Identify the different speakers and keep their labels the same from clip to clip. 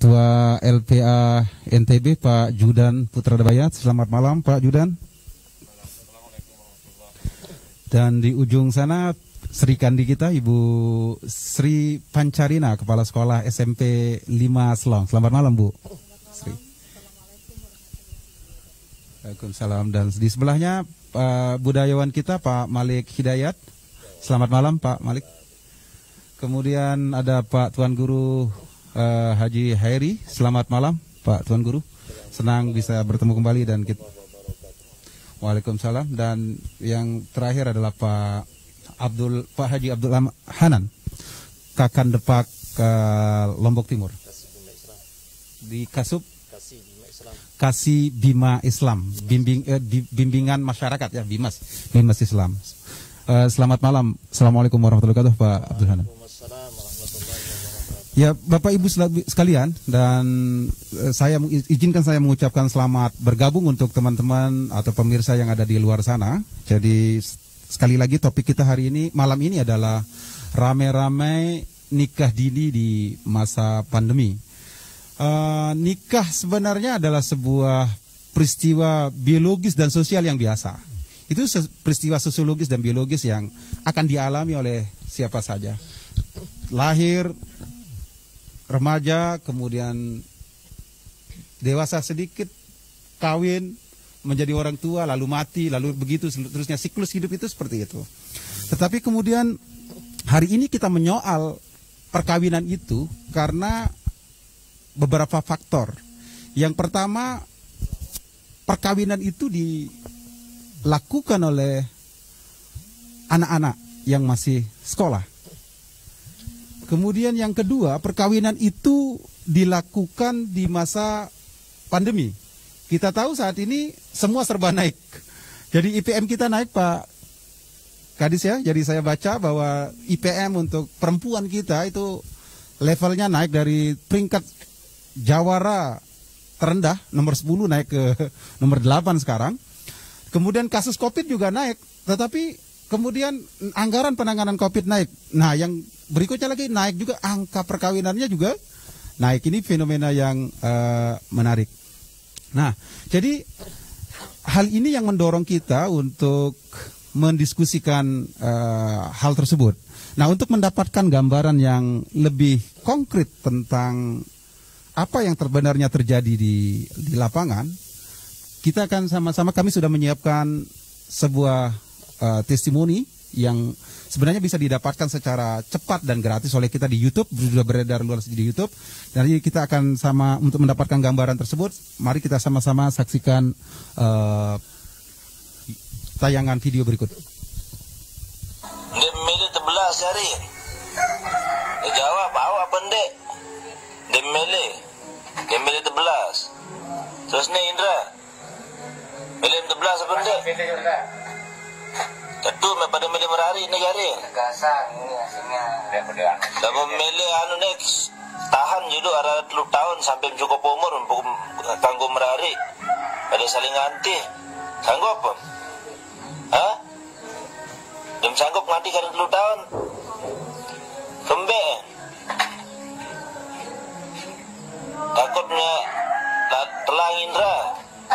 Speaker 1: Ketua LPA NTB Pak Judan Putra Dabayat. Selamat malam Pak Judan. Dan di ujung sana Sri Kandi kita, Ibu Sri Pancarina, Kepala Sekolah SMP 5 Selong. Selamat malam Bu Sri. Waalaikumsalam. Dan di sebelahnya budayawan kita Pak Malik Hidayat. Selamat malam Pak Malik. Kemudian ada Pak Tuan Guru Haji Hairi. Selamat malam Pak Tuan Guru. Senang bisa bertemu kembali dan kita. Waalaikumsalam. Dan yang terakhir adalah Pak Haji Abdul Hanan, Kakan Depak Lombok Timur. Di Kasih Bima Islam, bimbingan masyarakat ya, Bimas Islam. Selamat malam. Assalamualaikum warahmatullahi wabarakatuh Pak Abdul Hanan. Ya, Bapak Ibu sekalian, dan izinkan saya mengucapkan selamat bergabung untuk teman-teman atau pemirsa yang ada di luar sana. Jadi sekali lagi topik kita hari ini, malam ini adalah rame-rame nikah dini di masa pandemi. Nikah sebenarnya adalah sebuah peristiwa biologis dan sosial yang biasa. Itu peristiwa sosiologis dan biologis yang akan dialami oleh siapa saja. Lahir, remaja, kemudian dewasa sedikit, kawin, menjadi orang tua, lalu mati, lalu begitu seterusnya. Siklus hidup itu seperti itu. Tetapi kemudian hari ini kita menyoal perkawinan itu karena beberapa faktor. Yang pertama, perkawinan itu dilakukan oleh anak-anak yang masih sekolah. Kemudian yang kedua, perkawinan itu dilakukan di masa pandemi. Kita tahu saat ini semua serba naik. Jadi IPM kita naik Pak Kadis ya. Jadi saya baca bahwa IPM untuk perempuan kita itu levelnya naik dari peringkat jawara terendah nomor 10 naik ke nomor 8 sekarang. Kemudian kasus COVID juga naik. Tetapi kemudian anggaran penanganan COVID naik. Nah, yang berikutnya lagi naik juga angka perkawinannya juga naik. Ini fenomena yang menarik. Nah, jadi hal ini yang mendorong kita untuk mendiskusikan hal tersebut. Nah, untuk mendapatkan gambaran yang lebih konkret tentang apa yang sebenarnya terjadi di lapangan, kita akan sama-sama, kami sudah menyiapkan sebuah testimoni yang sebenarnya bisa didapatkan secara cepat dan gratis oleh kita di YouTube, sudah beredar luas di YouTube. Jadi kita akan sama untuk mendapatkan gambaran tersebut. Mari kita sama-sama saksikan tayangan video berikut.
Speaker 2: Demele 11 hari. Jawab awak pendek. Demele 11. Terus ni Indra. Mele 11 apa pendek? Ketua pada milih merari negara.
Speaker 3: Gasang ini aslinya.
Speaker 2: Dapat milih anu next. Tahan judul ada 10 tahun sampai cukup umur untuk tangguh merari. Pada saling anti. Sanggup apa? Hah? Dem sanggup nganti karena 10 tahun. Kembek. Takutnya telang Indra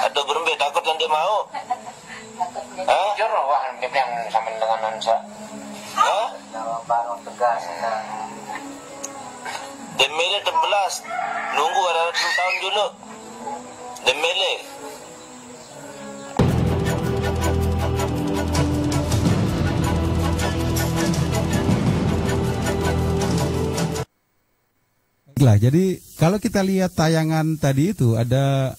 Speaker 2: atau berembe takut yang dia mau.
Speaker 3: Jujur wah yang sama dengan Ansa.
Speaker 2: Hah?
Speaker 3: Jawaban tegas.
Speaker 2: Demele 11. Nunggu ada 10 tahun dulu. Demele.
Speaker 1: Baiklah, jadi kalau kita lihat tayangan tadi itu ada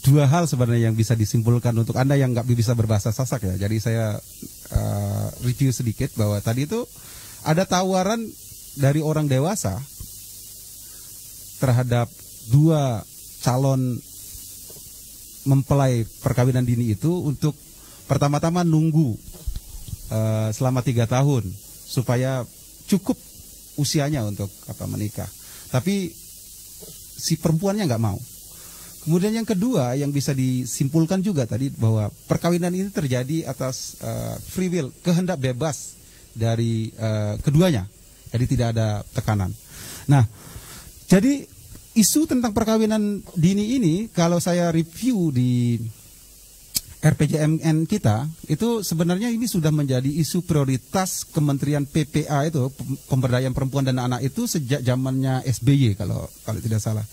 Speaker 1: dua hal sebenarnya yang bisa disimpulkan untuk Anda yang nggak bisa berbahasa Sasak ya. Jadi saya review sedikit bahwa tadi itu ada tawaran dari orang dewasa terhadap dua calon mempelai perkawinan dini itu untuk pertama-tama nunggu selama 3 tahun supaya cukup usianya untuk menikah. Tapi si perempuannya nggak mau. Kemudian yang kedua yang bisa disimpulkan juga tadi bahwa perkawinan ini terjadi atas free will, kehendak bebas dari keduanya. Jadi tidak ada tekanan. Nah, jadi isu tentang perkawinan dini ini kalau saya review di RPJMN kita, itu sebenarnya ini sudah menjadi isu prioritas Kementerian PPA itu, Pemberdayaan Perempuan dan Anak itu sejak zamannya SBY kalau tidak salah.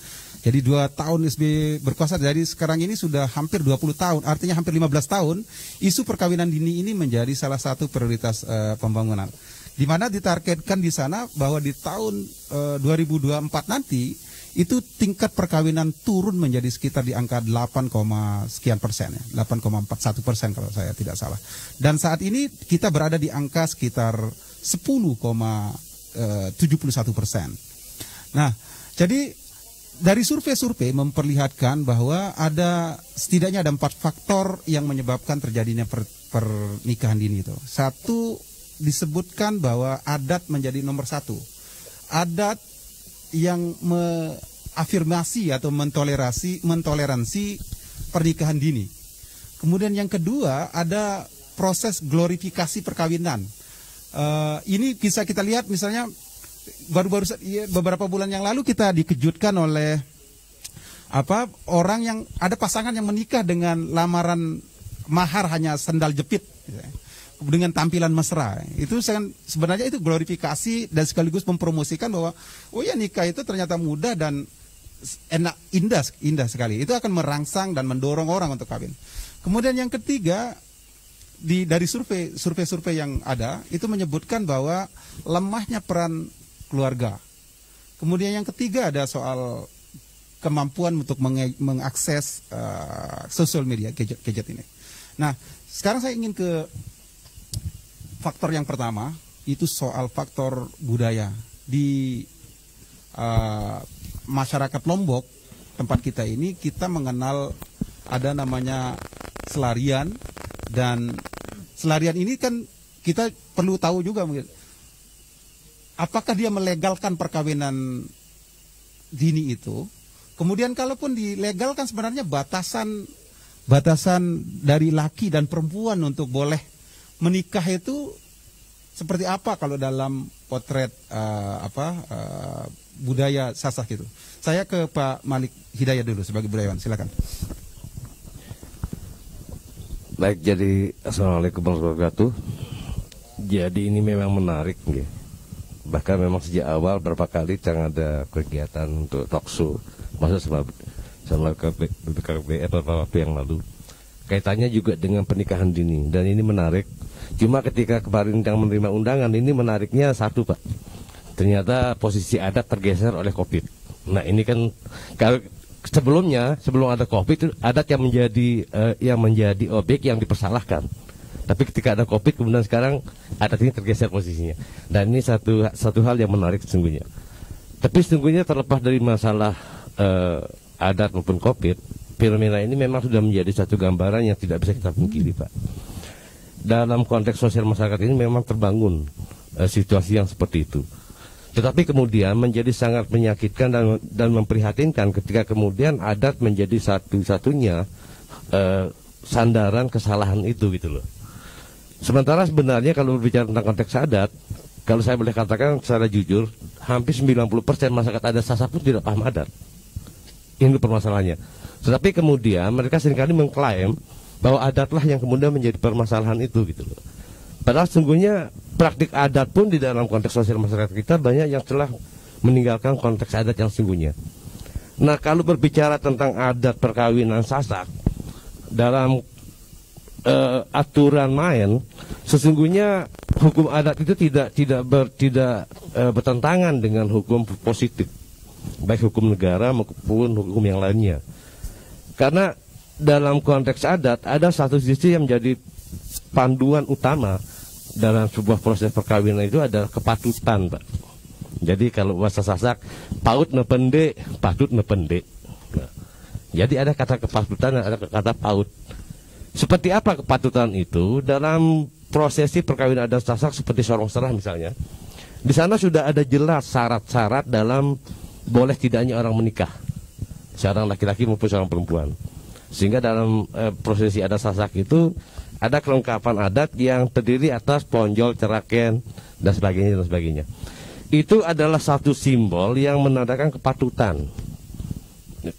Speaker 1: Jadi 2 tahun SBY berkuasa, jadi sekarang ini sudah hampir 20 tahun, artinya hampir 15 tahun, isu perkawinan dini ini menjadi salah satu prioritas pembangunan. Di mana ditargetkan di sana bahwa di tahun 2024 nanti, itu tingkat perkawinan turun menjadi sekitar di angka 8, sekian persen, ya, 8,41% kalau saya tidak salah. Dan saat ini kita berada di angka sekitar 10,71%. Nah, jadi dari survei-survei memperlihatkan bahwa setidaknya ada 4 faktor yang menyebabkan terjadinya pernikahan dini itu. Satu, disebutkan bahwa adat menjadi nomor 1. Adat yang afirmasi atau mentoleransi pernikahan dini. Kemudian yang kedua ada proses glorifikasi perkawinan. Ini bisa kita lihat misalnya beberapa bulan yang lalu kita dikejutkan oleh orang yang ada pasangan yang menikah dengan lamaran mahar hanya sandal jepit dengan tampilan mesra. Itu sebenarnya itu glorifikasi dan sekaligus mempromosikan bahwa oh ya nikah itu ternyata mudah dan enak, indah sekali. Itu akan merangsang dan mendorong orang untuk kawin. Kemudian yang ketiga dari survei yang ada itu menyebutkan bahwa lemahnya peran keluarga. Kemudian yang ketiga ada soal kemampuan untuk mengakses sosial media, gadget ini. Nah, sekarang saya ingin ke faktor yang pertama, itu soal faktor budaya. Di masyarakat Lombok, tempat kita ini, kita mengenal ada namanya selarian. Dan selarian ini kan kita perlu tahu juga mungkin, apakah dia melegalkan perkawinan dini itu. Kemudian kalaupun dilegalkan, sebenarnya batasan dari laki dan perempuan untuk boleh menikah itu seperti apa kalau dalam potret budaya Sasak itu. Saya ke Pak Malik Hidayat dulu sebagai budayawan, silakan.
Speaker 4: Baik, jadi Assalamualaikum warahmatullahi wabarakatuh. Jadi ini memang menarik, ya. Bahkan memang sejak awal berapa kali jangan ada kegiatan untuk talkshow, masa sama BKKBN beberapa waktu yang lalu. Kaitannya juga dengan pernikahan dini, dan ini menarik. Cuma ketika kemarin yang menerima undangan, ini menariknya satu, Pak. Ternyata posisi adat tergeser oleh COVID. Nah, ini kan kalau sebelum ada COVID, adat yang menjadi objek yang dipersalahkan. Tapi ketika ada COVID, kemudian sekarang adat ini tergeser posisinya. Dan ini satu hal yang menarik sesungguhnya. Tapi sesungguhnya terlepas dari masalah adat maupun COVID, fenomena ini memang sudah menjadi satu gambaran yang tidak bisa kita pungkiri, Pak. Dalam konteks sosial masyarakat ini memang terbangun situasi yang seperti itu. Tetapi kemudian menjadi sangat menyakitkan dan memprihatinkan ketika kemudian adat menjadi satu-satunya sandaran kesalahan itu, gitu loh. Sementara sebenarnya kalau berbicara tentang konteks adat, kalau saya boleh katakan secara jujur, hampir 90% masyarakat adat Sasak pun tidak paham adat. Ini permasalahannya. Tetapi kemudian mereka seringkali mengklaim bahwa adatlah yang kemudian menjadi permasalahan itu, gitu loh. Padahal sesungguhnya praktik adat pun di dalam konteks sosial masyarakat kita banyak yang telah meninggalkan konteks adat yang sesungguhnya. Nah, kalau berbicara tentang adat perkawinan Sasak dalam aturan main, sesungguhnya hukum adat itu tidak bertentangan dengan hukum positif, baik hukum negara maupun hukum yang lainnya. Karena dalam konteks adat ada satu sisi yang menjadi panduan utama dalam sebuah proses perkawinan itu adalah kepatutan, Pak. Jadi kalau bahasa Sasak, paut nepende, patut nepende. Nah, jadi ada kata kepatutan dan ada kata paut. Seperti apa kepatutan itu dalam prosesi perkawinan adat Sasak seperti sorong serah misalnya? Di sana sudah ada jelas syarat-syarat dalam boleh tidaknya orang menikah, seorang laki-laki maupun seorang perempuan. Sehingga dalam prosesi adat Sasak itu ada kelengkapan adat yang terdiri atas ponjol, ceraken, dan sebagainya. Itu adalah satu simbol yang menandakan kepatutan.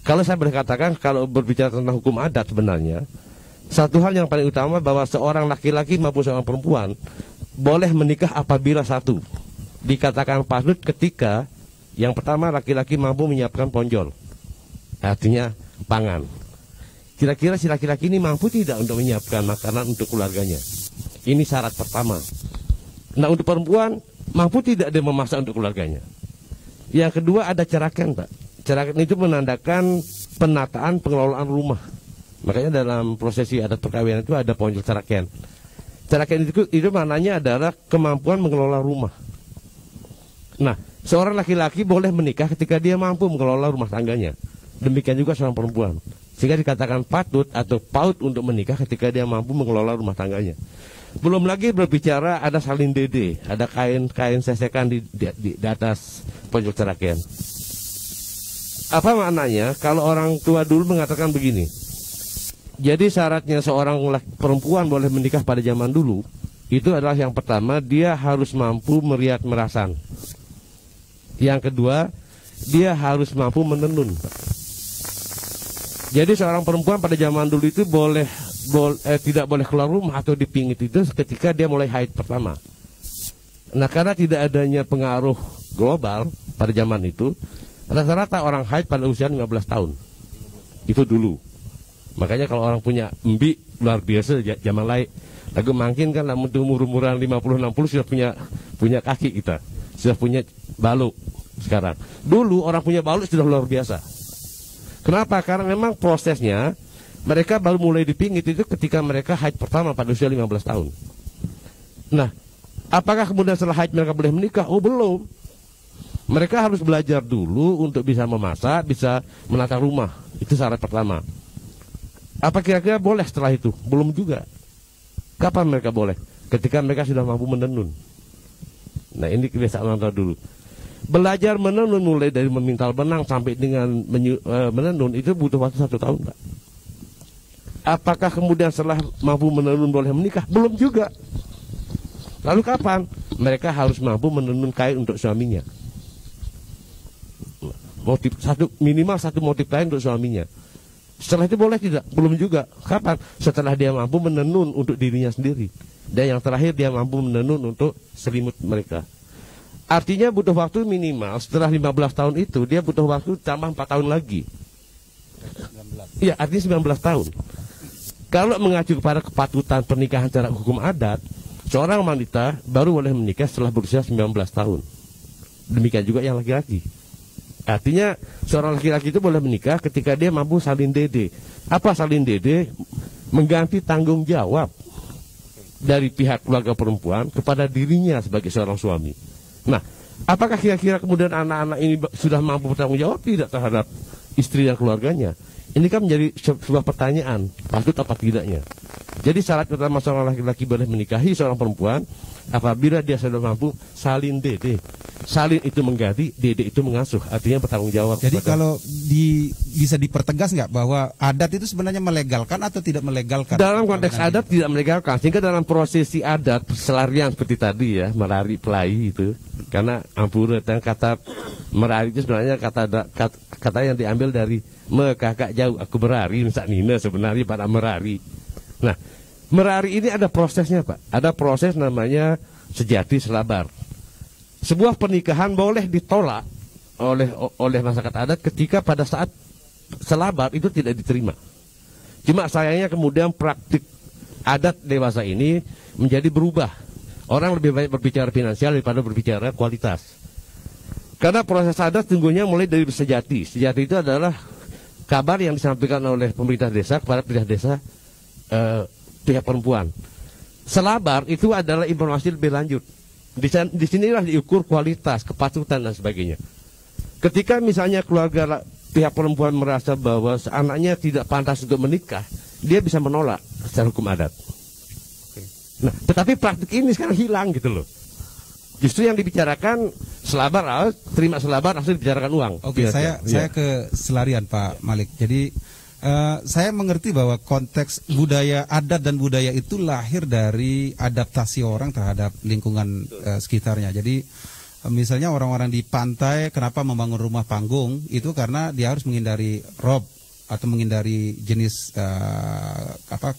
Speaker 4: Kalau saya boleh katakan, kalau berbicara tentang hukum adat sebenarnya, satu hal yang paling utama bahwa seorang laki-laki maupun seorang perempuan boleh menikah apabila satu, dikatakan patut ketika yang pertama laki-laki mampu menyiapkan ponjol, artinya pangan. Kira-kira si laki-laki ini mampu tidak untuk menyiapkan makanan untuk keluarganya? Ini syarat pertama. Nah, untuk perempuan mampu tidak dia memasak untuk keluarganya? Yang kedua ada cerakan, Pak. Cerakan itu menandakan penataan pengelolaan rumah. Makanya dalam prosesi adat perkawinan itu ada ponjol cerakan. Cerakan itu maknanya adalah kemampuan mengelola rumah. Nah, seorang laki-laki boleh menikah ketika dia mampu mengelola rumah tangganya. Demikian juga seorang perempuan. Sehingga dikatakan patut atau paut untuk menikah ketika dia mampu mengelola rumah tangganya. Belum lagi berbicara ada salin dede, ada kain sesekan di atas ponjol cerakan. Apa maknanya? Kalau orang tua dulu mengatakan begini. Jadi syaratnya seorang perempuan boleh menikah pada zaman dulu, itu adalah yang pertama dia harus mampu meriat merasan. Yang kedua, dia harus mampu menenun. Jadi seorang perempuan pada zaman dulu itu tidak boleh keluar rumah atau dipingit itu ketika dia mulai haid pertama. Nah, karena tidak adanya pengaruh global pada zaman itu, rata-rata orang haid pada usia 15 tahun. Itu dulu. Makanya kalau orang punya embi luar biasa zaman lain. Lagu makin kan namun umur-umuran 50-60 sudah punya kaki kita. Sudah punya baluk sekarang. Dulu orang punya baluk sudah luar biasa. Kenapa? Karena memang prosesnya mereka baru mulai dipingit itu ketika mereka haid pertama pada usia 15 tahun. Nah, apakah kemudian setelah haid mereka boleh menikah? Oh, belum. Mereka harus belajar dulu untuk bisa memasak, bisa menata rumah. Itu syarat pertama. Apa kira-kira boleh setelah itu? Belum juga. Kapan mereka boleh? Ketika mereka sudah mampu menenun. Nah, ini kebiasaan orang tua dulu. Belajar menenun mulai dari memintal benang sampai dengan menenun itu butuh waktu 1 tahun, Pak. Apakah kemudian setelah mampu menenun boleh menikah? Belum juga. Lalu kapan? Mereka harus mampu menenun kain untuk suaminya. Minimal satu motif kain untuk suaminya. Setelah itu boleh tidak? Belum juga. Kapan? Setelah dia mampu menenun untuk dirinya sendiri. Dan yang terakhir dia mampu menenun untuk selimut mereka. Artinya butuh waktu minimal setelah 15 tahun itu dia butuh waktu tambah 4 tahun lagi. 19. Iya, artinya 19 tahun. Kalau mengacu kepada kepatutan pernikahan secara hukum adat, seorang wanita baru boleh menikah setelah berusia 19 tahun. Demikian juga yang laki-laki. Artinya seorang laki-laki itu boleh menikah ketika dia mampu salin dede. Apa salin dede? Mengganti tanggung jawab dari pihak keluarga perempuan kepada dirinya sebagai seorang suami. Nah, apakah kira-kira kemudian anak-anak ini sudah mampu bertanggung jawab tidak terhadap istri dan keluarganya? Ini kan menjadi sebuah pertanyaan, patut apa tidaknya. Jadi syarat utama seorang laki-laki boleh menikahi seorang perempuan apabila dia sudah mampu salin dede. Salin itu mengganti, dede itu mengasuh, artinya bertanggung jawab.
Speaker 1: Jadi kalau bisa dipertegas nggak bahwa adat itu sebenarnya melegalkan atau tidak melegalkan?
Speaker 4: Dalam konteks adat tidak melegalkan, sehingga dalam prosesi adat selarian seperti tadi ya, merari pelai itu, karena ampura dan kata merari itu sebenarnya kata yang diambil dari kakak jauh aku berari, Sak Nina sebenarnya pada merari. Nah, merari ini ada prosesnya, Pak. Ada proses namanya sejati selabar. Sebuah pernikahan boleh ditolak oleh masyarakat adat ketika pada saat selabar itu tidak diterima. Cuma sayangnya kemudian praktik adat dewasa ini menjadi berubah. Orang lebih banyak berbicara finansial daripada berbicara kualitas. Karena proses adat sungguhnya mulai dari sejati. Sejati itu adalah kabar yang disampaikan oleh pemerintah desa kepada pihak desa, pihak perempuan. Selabar itu adalah informasi lebih lanjut. Di sinilah diukur kualitas, kepatutan dan sebagainya. Ketika misalnya keluarga pihak perempuan merasa bahwa anaknya tidak pantas untuk menikah, dia bisa menolak secara hukum adat. Nah, tetapi praktik ini sekarang hilang gitu loh. Justru yang dibicarakan selabar, terima selabar, langsung dibicarakan uang.
Speaker 1: Oke, saya ke selarian Pak Malik. Jadi saya mengerti bahwa konteks budaya adat dan budaya itu lahir dari adaptasi orang terhadap lingkungan sekitarnya. Jadi Misalnya orang-orang di pantai kenapa membangun rumah panggung itu karena dia harus menghindari rob atau menghindari jenis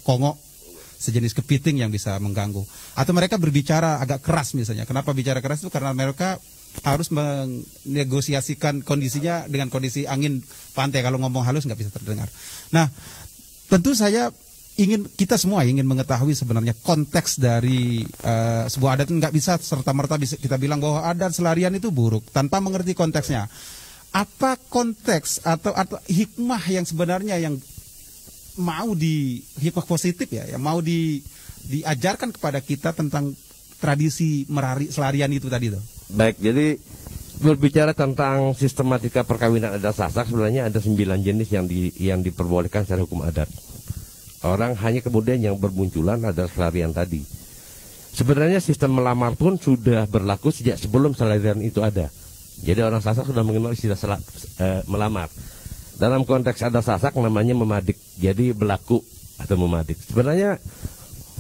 Speaker 1: kongok, sejenis kepiting yang bisa mengganggu. Atau mereka berbicara agak keras misalnya. Kenapa bicara keras itu karena mereka harus menegosiasikan kondisinya dengan kondisi angin pantai. Kalau ngomong halus nggak bisa terdengar. Nah, tentu kita semua ingin mengetahui sebenarnya konteks dari sebuah adat. Nggak bisa serta-merta kita bilang bahwa adat selarian itu buruk tanpa mengerti konteksnya. Apa konteks atau hikmah yang sebenarnya yang mau hikmah positif yang mau diajarkan kepada kita tentang tradisi merari selarian itu tadi tuh.
Speaker 4: Baik, jadi berbicara tentang sistematika perkawinan adat Sasak, sebenarnya ada 9 jenis yang diperbolehkan secara hukum adat. Orang hanya kemudian yang bermunculan adalah selarian tadi. Sebenarnya sistem melamar pun sudah berlaku sejak sebelum selarian itu ada. Jadi orang Sasak sudah mengenal istilah melamar. Dalam konteks adat Sasak namanya memadik. Jadi berlaku atau memadik. Sebenarnya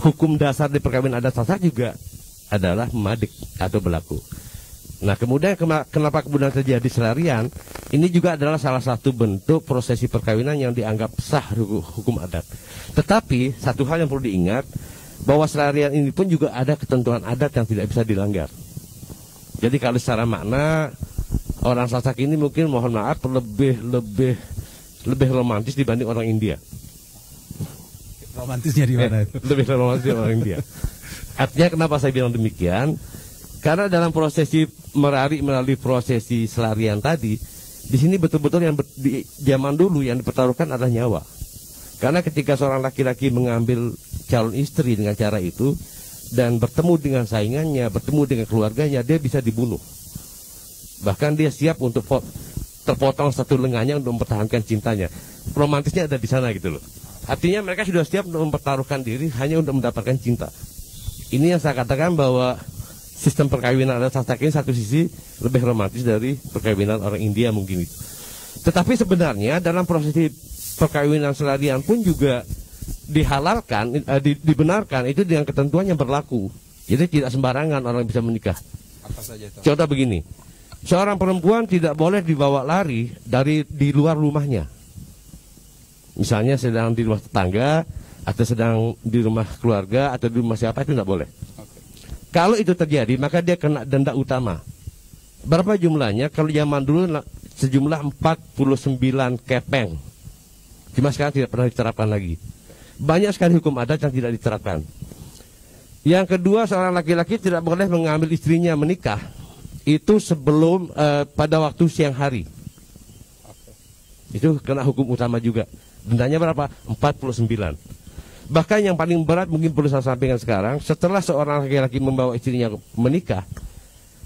Speaker 4: hukum dasar di perkawinan adat Sasak juga adalah memadik atau berlaku. Nah, kemudian kenapa kemudian terjadi selarian? Ini juga adalah salah satu bentuk prosesi perkawinan yang dianggap sah hukum adat. Tetapi satu hal yang perlu diingat, bahwa selarian ini pun juga ada ketentuan adat yang tidak bisa dilanggar. Jadi kalau secara makna orang Sasak ini mungkin mohon maaf lebih romantis dibanding orang India.
Speaker 1: Romantisnya di mana itu?
Speaker 4: Lebih romantis dibanding orang India. Artinya kenapa saya bilang demikian? Karena dalam prosesi melalui prosesi selarian tadi, di sini betul-betul yang di zaman dulu yang dipertaruhkan adalah nyawa. Karena ketika seorang laki-laki mengambil calon istri dengan cara itu dan bertemu dengan saingannya, bertemu dengan keluarganya, dia bisa dibunuh. Bahkan dia siap untuk terpotong satu lengannya untuk mempertahankan cintanya. Romantisnya ada di sana gitu loh. Artinya mereka sudah siap untuk mempertaruhkan diri hanya untuk mendapatkan cinta. Ini yang saya katakan bahwa sistem perkawinan adat Sasak ini satu sisi lebih romantis dari perkawinan orang India mungkin itu. Tetapi sebenarnya dalam prosesi perkawinan selarian pun juga dihalalkan, dibenarkan itu dengan ketentuan yang berlaku. Jadi tidak sembarangan orang bisa menikah.
Speaker 1: Apa saja itu?
Speaker 4: Contoh begini, seorang perempuan tidak boleh dibawa lari di luar rumahnya. Misalnya sedang di rumah tetangga, atau sedang di rumah keluarga, atau di rumah siapa, itu tidak boleh. Kalau itu terjadi, maka dia kena denda utama. Berapa jumlahnya? Kalau zaman dulu sejumlah 49 kepeng. Cuma sekarang tidak pernah diterapkan lagi. Banyak sekali hukum adat yang tidak diterapkan. Yang kedua, seorang laki-laki tidak boleh mengambil istrinya menikah. Itu sebelum pada waktu siang hari. Itu kena hukum utama juga. Dendanya berapa? 49. Bahkan yang paling berat mungkin perlu saya sampaikan sekarang, setelah seorang laki-laki membawa istrinya menikah,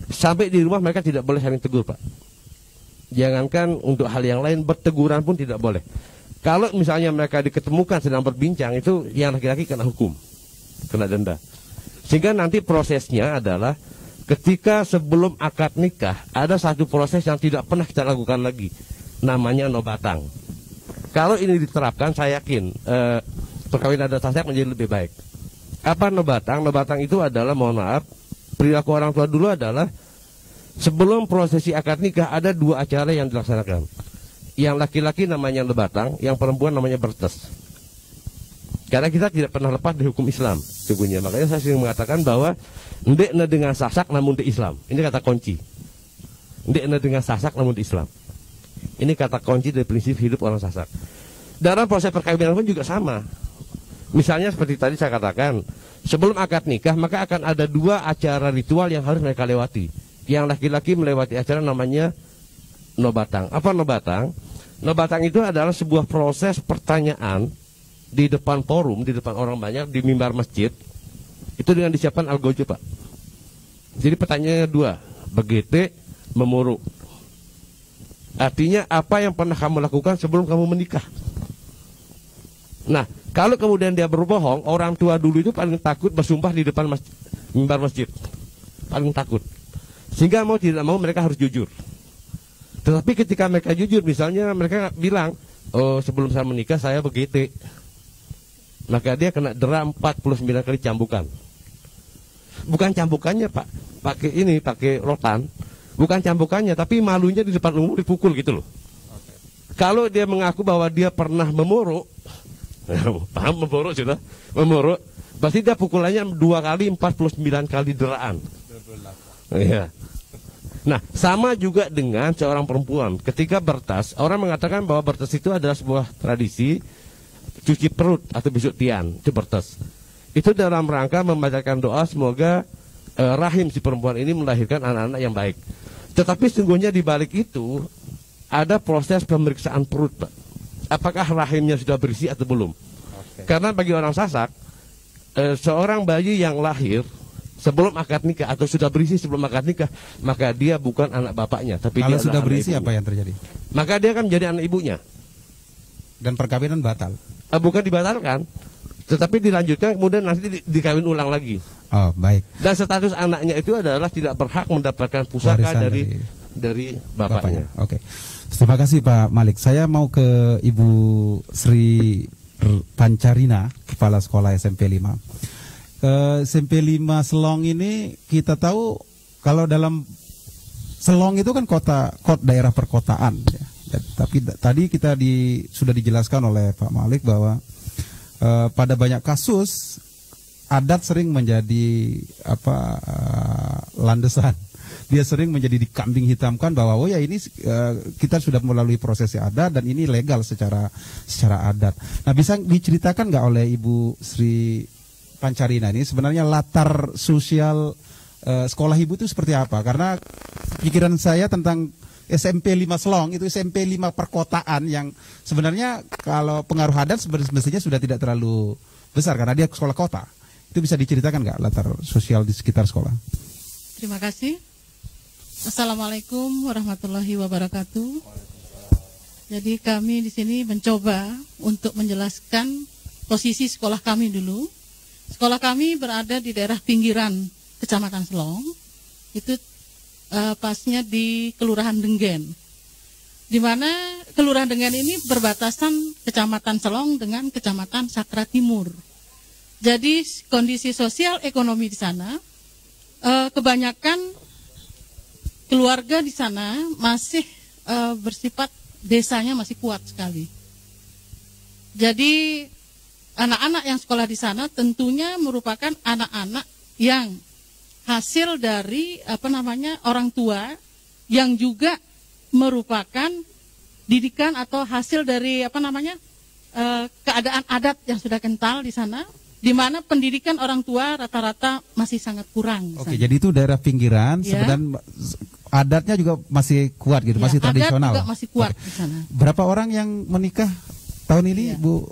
Speaker 4: sampai di rumah mereka tidak boleh saling tegur, Pak. Jangankan untuk hal yang lain, berteguran pun tidak boleh. Kalau misalnya mereka diketemukan sedang berbincang, itu yang laki-laki kena hukum, kena denda. Sehingga nanti prosesnya adalah ketika sebelum akad nikah, ada satu proses yang tidak pernah kita lakukan lagi, namanya nobatang. Kalau ini diterapkan, saya yakin perkawinan adat Sasak menjadi lebih baik. Apa nobatang? Nobatang itu adalah, mohon maaf, perilaku orang tua dulu adalah sebelum prosesi akad nikah ada 2 acara yang dilaksanakan. Yang laki-laki namanya nobatang, yang perempuan namanya bertes. Karena kita tidak pernah lepas dari hukum Islam sesungguhnya. Makanya saya sering mengatakan bahwa ndekna dengan Sasak namun di Islam. Ini kata kunci. Ndekna dengan Sasak namun di Islam. Ini kata kunci dari prinsip hidup orang Sasak. Dalam proses perkawinan pun juga sama. Misalnya seperti tadi saya katakan, sebelum akad nikah maka akan ada 2 acara ritual yang harus mereka lewati. Yang laki-laki melewati acara namanya nobatang. Apa nobatang? Nobatang itu adalah sebuah proses pertanyaan di depan forum, di depan orang banyak, di mimbar masjid. Itu dengan disiapkan algojo, Pak. Jadi pertanyaannya 2, begete, memuruk. Artinya apa yang pernah kamu lakukan sebelum kamu menikah? Nah, kalau kemudian dia berbohong, orang tua dulu itu paling takut bersumpah di depan mimbar masjid. Paling takut. Sehingga mau tidak mau mereka harus jujur. Tetapi ketika mereka jujur, misalnya mereka bilang, oh sebelum saya menikah saya begitu, maka dia kena dera 49 kali cambukan. Bukan cambukannya, Pak, pakai rotan. Bukan cambukannya, tapi malunya di depan umum dipukul gitu loh. Kalau dia mengaku bahwa dia pernah memorok, paham memorok sudah? Memorok, pasti dia pukulannya 2 kali 49 kali deraan. Iya. Nah, sama juga dengan seorang perempuan. Ketika bertas, orang mengatakan bahwa bertas itu adalah sebuah tradisi cuci perut atau besuk tian, itu bertas. Itu dalam rangka membacakan doa semoga rahim si perempuan ini melahirkan anak-anak yang baik. Tetapi sesungguhnya di balik itu ada proses pemeriksaan perut, Pak. Apakah rahimnya sudah berisi atau belum? Karena bagi orang Sasak, seorang bayi yang lahir sebelum akad nikah atau sudah berisi sebelum akad nikah, maka dia bukan anak bapaknya, tapi
Speaker 1: Kalau
Speaker 4: dia
Speaker 1: sudah
Speaker 4: anak
Speaker 1: berisi
Speaker 4: ibunya.
Speaker 1: apa yang terjadi?
Speaker 4: Maka dia akan menjadi anak ibunya.
Speaker 1: Dan perkawinan batal.
Speaker 4: Bukan dibatalkan, tetapi dilanjutkan kemudian nanti dikawin ulang lagi.
Speaker 1: Oh, baik.
Speaker 4: Dan status anaknya itu adalah tidak berhak mendapatkan pusaka
Speaker 1: Warisan
Speaker 4: dari bapaknya.
Speaker 1: Oke. Terima kasih Pak Malik. Saya mau ke Ibu Sri Pancarina, Kepala Sekolah SMP 5. SMP 5 Selong ini kita tahu kalau dalam Selong itu kan daerah perkotaan ya. Tapi tadi kita sudah dijelaskan oleh Pak Malik bahwa pada banyak kasus adat sering menjadi landasan. Dia sering menjadi dikambing hitamkan bahwa oh ya ini kita sudah melalui prosesi adat dan ini legal secara adat. Nah, bisa diceritakan nggak oleh Ibu Sri Pancarina ini sebenarnya latar sosial sekolah ibu itu seperti apa? Karena pikiran saya tentang SMP 5 Selong itu SMP 5 perkotaan yang sebenarnya kalau pengaruh adat semestinya sudah tidak terlalu besar karena dia sekolah kota. Itu bisa diceritakan nggak latar sosial di sekitar sekolah?
Speaker 5: Terima kasih. Assalamualaikum warahmatullahi wabarakatuh. Jadi kami di sini mencoba untuk menjelaskan posisi sekolah kami dulu. Sekolah kami berada di daerah pinggiran Kecamatan Selong. Itu pasnya di Kelurahan Denggen. Di mana Kelurahan Denggen ini berbatasan Kecamatan Selong dengan Kecamatan Sakra Timur. Jadi kondisi sosial ekonomi di sana kebanyakan keluarga di sana masih bersifat desanya masih kuat sekali. Jadi anak-anak yang sekolah di sana tentunya merupakan anak-anak yang hasil dari orang tua yang juga merupakan didikan atau hasil dari keadaan adat yang sudah kental di sana, di mana pendidikan orang tua rata-rata masih sangat kurang.
Speaker 1: Oke, jadi itu daerah pinggiran,
Speaker 5: ya.
Speaker 1: Sebenarnya adatnya juga masih kuat gitu,
Speaker 5: Ya,
Speaker 1: masih tradisional.
Speaker 5: Adat juga masih kuat
Speaker 1: Oke.
Speaker 5: di sana.
Speaker 1: Berapa orang yang menikah tahun ini,
Speaker 5: Ya.
Speaker 1: Bu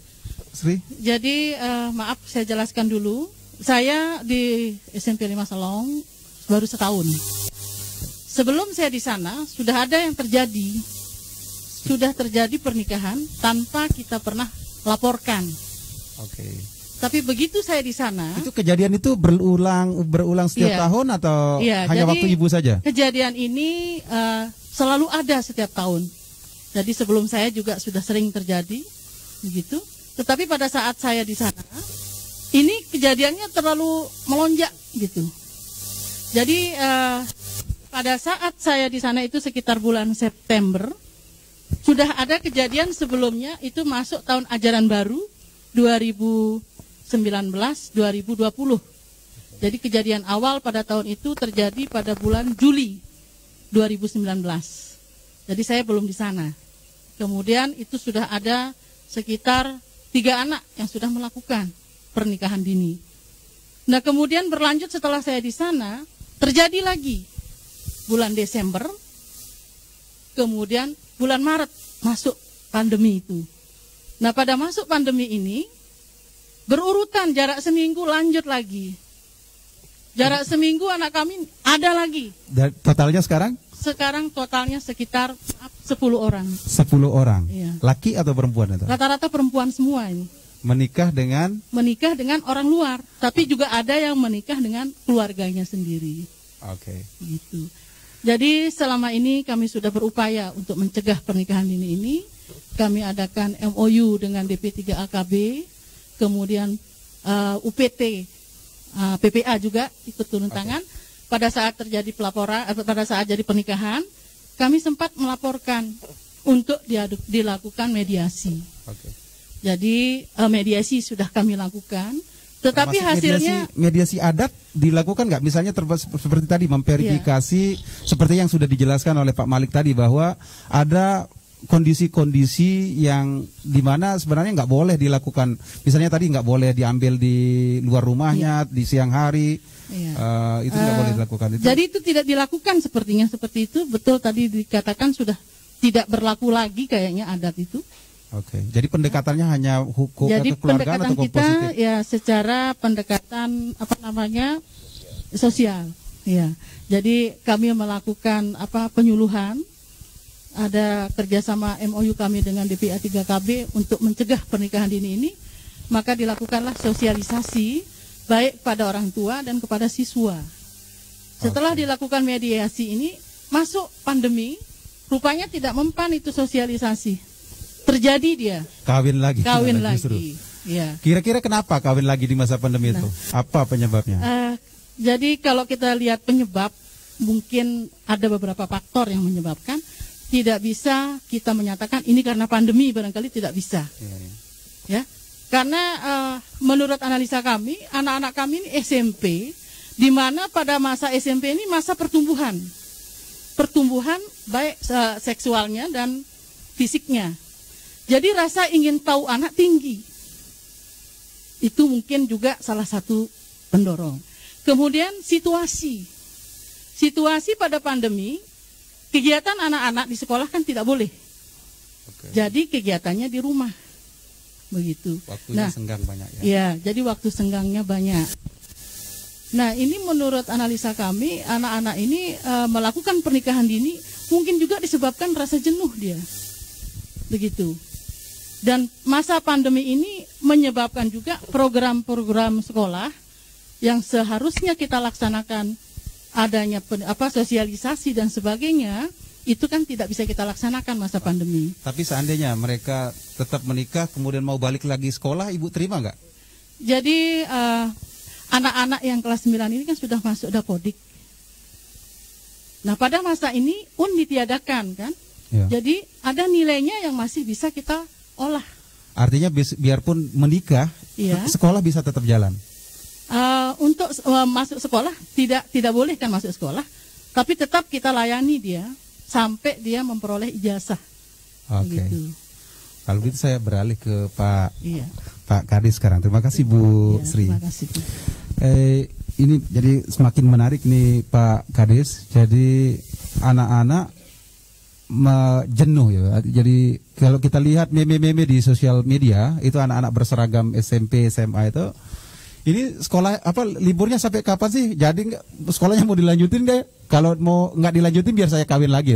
Speaker 1: Sri?
Speaker 5: Jadi maaf saya jelaskan dulu. Saya di SMP 5 Selong baru setahun. Sebelum saya di sana sudah ada yang terjadi. Sudah terjadi pernikahan tanpa kita pernah laporkan.
Speaker 1: Oke.
Speaker 5: Tapi begitu saya di sana,
Speaker 1: Itu kejadian itu berulang setiap
Speaker 5: Iya.
Speaker 1: tahun atau
Speaker 5: Iya,
Speaker 1: hanya
Speaker 5: jadi
Speaker 1: waktu ibu saja?
Speaker 5: kejadian ini selalu ada setiap tahun. Jadi sebelum saya juga sudah sering terjadi begitu. Tetapi pada saat saya di sana, ini kejadiannya terlalu melonjak gitu. Jadi pada saat saya di sana itu sekitar bulan September, sudah ada kejadian sebelumnya itu masuk tahun ajaran baru 2019-2020. Jadi kejadian awal pada tahun itu terjadi pada bulan Juli 2019. Jadi saya belum di sana. Kemudian itu sudah ada sekitar 3 anak yang sudah melakukan pernikahan dini. Nah, kemudian berlanjut setelah saya di sana, terjadi lagi bulan Desember, kemudian bulan Maret masuk pandemi itu. Nah, pada masuk pandemi ini, berurutan jarak seminggu lanjut lagi. Jarak seminggu anak kami ada lagi.
Speaker 1: Dan totalnya sekarang?
Speaker 5: Sekarang totalnya sekitar 10 orang.
Speaker 1: 10 orang.
Speaker 5: Iya.
Speaker 1: Laki atau perempuan itu?
Speaker 5: Rata-rata perempuan semua ini.
Speaker 1: Menikah dengan?
Speaker 5: Menikah dengan orang luar, tapi juga ada yang menikah dengan keluarganya sendiri.
Speaker 1: Oke.
Speaker 5: Gitu. Jadi selama ini kami sudah berupaya untuk mencegah pernikahan dini ini. Kami adakan MOU dengan DP3AKB, kemudian UPT, PPA juga ikut turun tangan. pada saat terjadi pelaporan, pada saat jadi pernikahan, kami sempat melaporkan untuk dilakukan mediasi.
Speaker 1: Oke.
Speaker 5: Jadi mediasi sudah kami lakukan, tetapi hasilnya
Speaker 1: mediasi adat dilakukan nggak? Misalnya seperti tadi memverifikasi seperti yang sudah dijelaskan oleh Pak Malik tadi bahwa ada kondisi-kondisi yang dimana sebenarnya nggak boleh dilakukan. Misalnya tadi nggak boleh diambil di luar rumahnya di siang hari. Itu nggak boleh dilakukan.
Speaker 5: Jadi itu tidak dilakukan sepertinya seperti itu. Betul tadi dikatakan sudah tidak berlaku lagi kayaknya adat itu.
Speaker 1: Oke. Jadi pendekatannya hanya hukum
Speaker 5: jadi
Speaker 1: atau keluarga atau
Speaker 5: pendekatan kita
Speaker 1: positif?
Speaker 5: ya secara pendekatan sosial. Ya. Jadi kami melakukan penyuluhan. Ada kerjasama MOU kami dengan DPA 3KB untuk mencegah pernikahan dini ini, maka dilakukanlah sosialisasi baik pada orang tua dan kepada siswa. Setelah dilakukan mediasi ini, masuk pandemi, rupanya tidak mempan itu sosialisasi. Terjadi dia.
Speaker 1: Kawin lagi.
Speaker 5: Ya.
Speaker 1: Kira-kira kenapa kawin lagi di masa pandemi itu? Apa penyebabnya?
Speaker 5: Jadi kalau kita lihat penyebab, mungkin ada beberapa faktor yang menyebabkan. Tidak bisa kita menyatakan ini karena pandemi, barangkali tidak bisa. Ya, karena menurut analisa kami, anak-anak kami ini SMP, di mana pada masa SMP ini masa pertumbuhan baik seksualnya dan fisiknya. Jadi rasa ingin tahu anak tinggi. Itu mungkin juga salah satu pendorong. Kemudian situasi pada pandemi. Kegiatan anak-anak di sekolah kan tidak boleh. Jadi kegiatannya di rumah. Begitu.
Speaker 1: Waktunya senggang banyak ya.
Speaker 5: Ya, jadi waktu senggangnya banyak. Nah, ini menurut analisa kami, anak-anak ini melakukan pernikahan dini mungkin juga disebabkan rasa jenuh dia. Begitu. Dan masa pandemi ini menyebabkan juga program-program sekolah yang seharusnya kita laksanakan adanya sosialisasi dan sebagainya, itu kan tidak bisa kita laksanakan masa pandemi.
Speaker 1: Tapi seandainya mereka tetap menikah kemudian mau balik lagi sekolah, Ibu terima nggak?
Speaker 5: Jadi anak-anak yang kelas 9 ini kan sudah masuk Dapodik. Nah, pada masa ini ditiadakan kan? Ya. Jadi ada nilainya yang masih bisa kita olah.
Speaker 1: Artinya biarpun menikah, sekolah bisa tetap jalan.
Speaker 5: Untuk masuk sekolah tidak boleh kan masuk sekolah, tapi tetap kita layani dia sampai dia memperoleh ijazah.
Speaker 1: Oke. Gitu. Kalau gitu saya beralih ke Pak Kadis sekarang. Terima kasih Bu Sri.
Speaker 5: Terima kasih.
Speaker 1: Ini jadi semakin menarik nih Pak Kadis. Jadi anak-anak jenuh ya. Jadi kalau kita lihat meme-meme di sosial media itu anak-anak berseragam SMP, SMA itu. Ini sekolah liburnya sampai kapan sih? Jadi sekolahnya mau dilanjutin deh. Kalau mau nggak dilanjutin biar saya kawin lagi.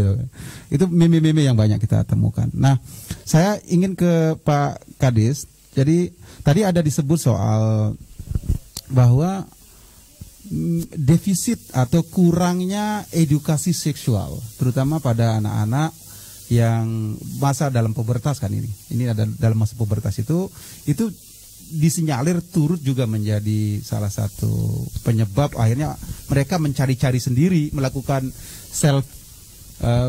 Speaker 1: Itu meme-meme yang banyak kita temukan. Nah, saya ingin ke Pak Kadis. Jadi tadi ada disebut soal bahwa defisit atau kurangnya edukasi seksual, terutama pada anak-anak yang masa dalam pubertas kan ini. Ini ada dalam masa pubertas itu disinyalir turut juga menjadi salah satu penyebab akhirnya mereka mencari-cari sendiri, melakukan self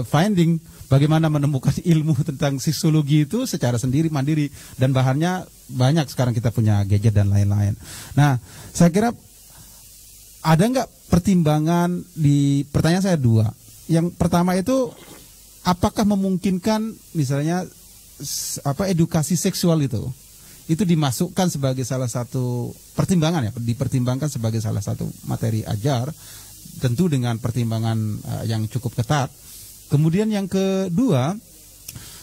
Speaker 1: finding, bagaimana menemukan ilmu tentang seksologi itu secara sendiri mandiri, dan bahannya banyak sekarang kita punya gadget dan lain-lain. Nah, saya kira ada nggak pertimbangan pertanyaan saya dua. Yang pertama itu apakah memungkinkan misalnya edukasi seksual itu dimasukkan sebagai salah satu pertimbangan dipertimbangkan sebagai salah satu materi ajar, tentu dengan pertimbangan yang cukup ketat. Kemudian yang kedua,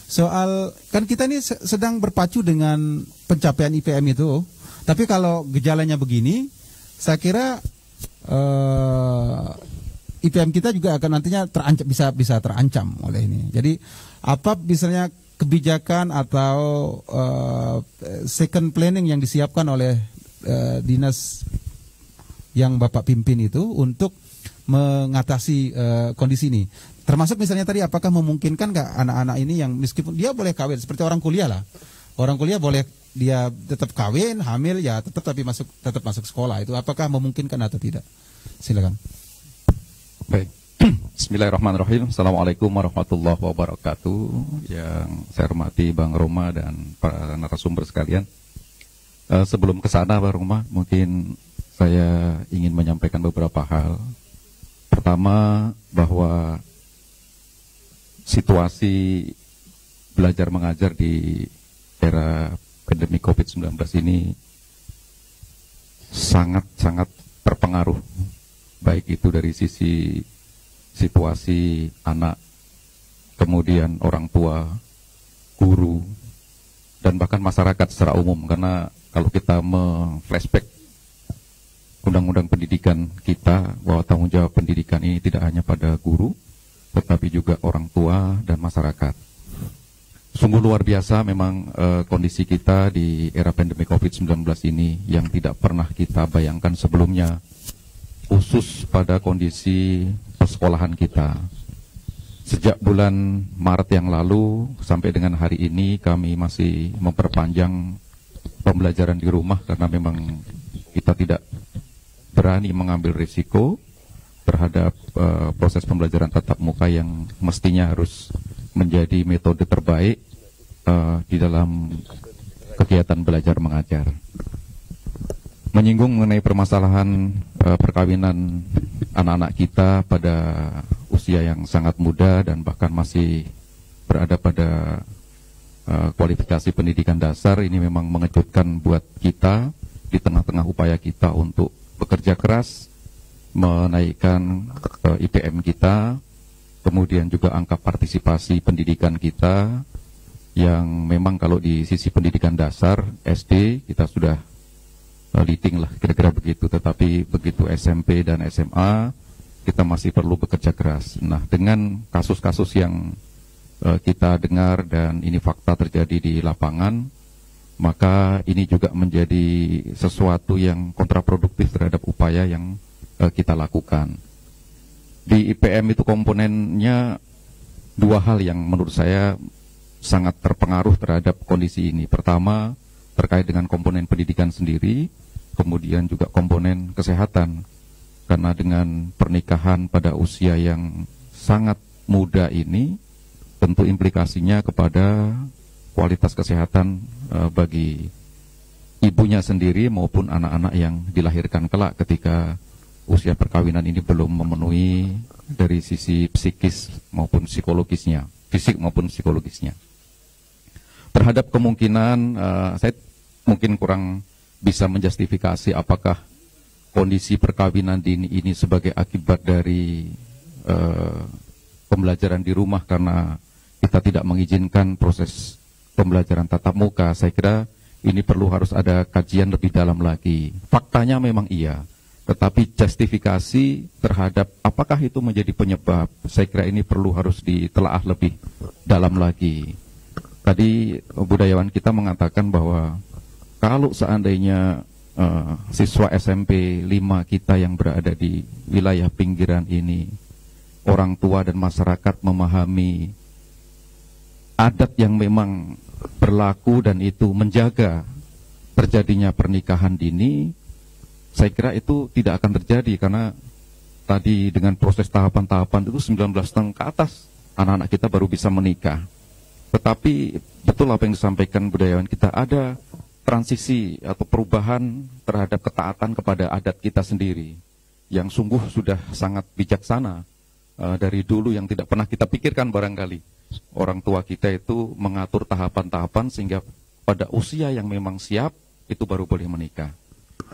Speaker 1: soal kan kita ini sedang berpacu dengan pencapaian IPM itu, tapi kalau gejalanya begini, saya kira IPM kita juga akan nantinya terancam, bisa terancam oleh ini. Jadi apa misalnya kebijakan atau second planning yang disiapkan oleh dinas yang Bapak pimpin itu untuk mengatasi kondisi ini, termasuk misalnya tadi apakah memungkinkan nggak anak-anak ini yang meskipun dia boleh kawin seperti orang kuliah lah, orang kuliah boleh dia tetap kawin, hamil ya tetap masuk sekolah, itu apakah memungkinkan atau tidak? Silakan.
Speaker 6: Baik. Bismillahirrahmanirrahim. Assalamualaikum warahmatullahi wabarakatuh. Yang saya hormati Bang Roma dan para narasumber sekalian. Sebelum ke sana Bang Roma, mungkin saya ingin menyampaikan beberapa hal. Pertama, bahwa situasi belajar mengajar di era pandemi COVID-19 ini sangat-sangat terpengaruh, baik itu dari sisi situasi anak, kemudian orang tua, guru, dan bahkan masyarakat secara umum. Karena kalau kita flashback undang-undang pendidikan kita, bahwa tanggung jawab pendidikan ini tidak hanya pada guru, tetapi juga orang tua dan masyarakat. Sungguh luar biasa memang kondisi kita di era pandemi COVID-19 ini yang tidak pernah kita bayangkan sebelumnya, khusus pada kondisi persekolahan kita. Sejak bulan Maret yang lalu sampai dengan hari ini kami masih memperpanjang pembelajaran di rumah karena memang kita tidak berani mengambil risiko terhadap proses pembelajaran tatap muka yang mestinya harus menjadi metode terbaik di dalam kegiatan belajar mengajar. Menyinggung mengenai permasalahan perkawinan anak-anak kita pada usia yang sangat muda dan bahkan masih berada pada kualifikasi pendidikan dasar, ini memang mengejutkan buat kita di tengah-tengah upaya kita untuk bekerja keras menaikkan IPM kita, kemudian juga angka partisipasi pendidikan kita yang memang kalau di sisi pendidikan dasar SD kita sudah leading lah kira-kira begitu, tetapi begitu SMP dan SMA kita masih perlu bekerja keras. Nah, dengan kasus-kasus yang kita dengar dan ini fakta terjadi di lapangan, maka ini juga menjadi sesuatu yang kontraproduktif terhadap upaya yang kita lakukan. Di IPM itu komponennya dua hal yang menurut saya sangat terpengaruh terhadap kondisi ini. Pertama, terkait dengan komponen pendidikan sendiri, kemudian juga komponen kesehatan. Karena dengan pernikahan pada usia yang sangat muda ini, tentu implikasinya kepada kualitas kesehatan bagi ibunya sendiri maupun anak-anak yang dilahirkan kelak ketika usia perkawinan ini belum memenuhi dari sisi psikis maupun psikologisnya, fisik maupun psikologisnya. Terhadap kemungkinan, saya mungkin kurang bisa menjustifikasi apakah kondisi perkawinan dini ini sebagai akibat dari pembelajaran di rumah karena kita tidak mengizinkan proses pembelajaran tatap muka. Saya kira ini perlu harus ada kajian lebih dalam lagi. Faktanya memang iya, tetapi justifikasi terhadap apakah itu menjadi penyebab, saya kira ini perlu harus ditelaah lebih dalam lagi. Tadi budayawan kita mengatakan bahwa kalau seandainya siswa SMP 5 kita yang berada di wilayah pinggiran ini, orang tua dan masyarakat memahami adat yang memang berlaku dan itu menjaga terjadinya pernikahan dini, saya kira itu tidak akan terjadi karena tadi dengan proses tahapan-tahapan itu 19 tahun ke atas anak-anak kita baru bisa menikah. Tetapi betul apa yang disampaikan budayawan kita, ada transisi atau perubahan terhadap ketaatan kepada adat kita sendiri yang sungguh sudah sangat bijaksana dari dulu yang tidak pernah kita pikirkan barangkali. Orang tua kita itu mengatur tahapan-tahapan sehingga pada usia yang memang siap itu baru boleh menikah.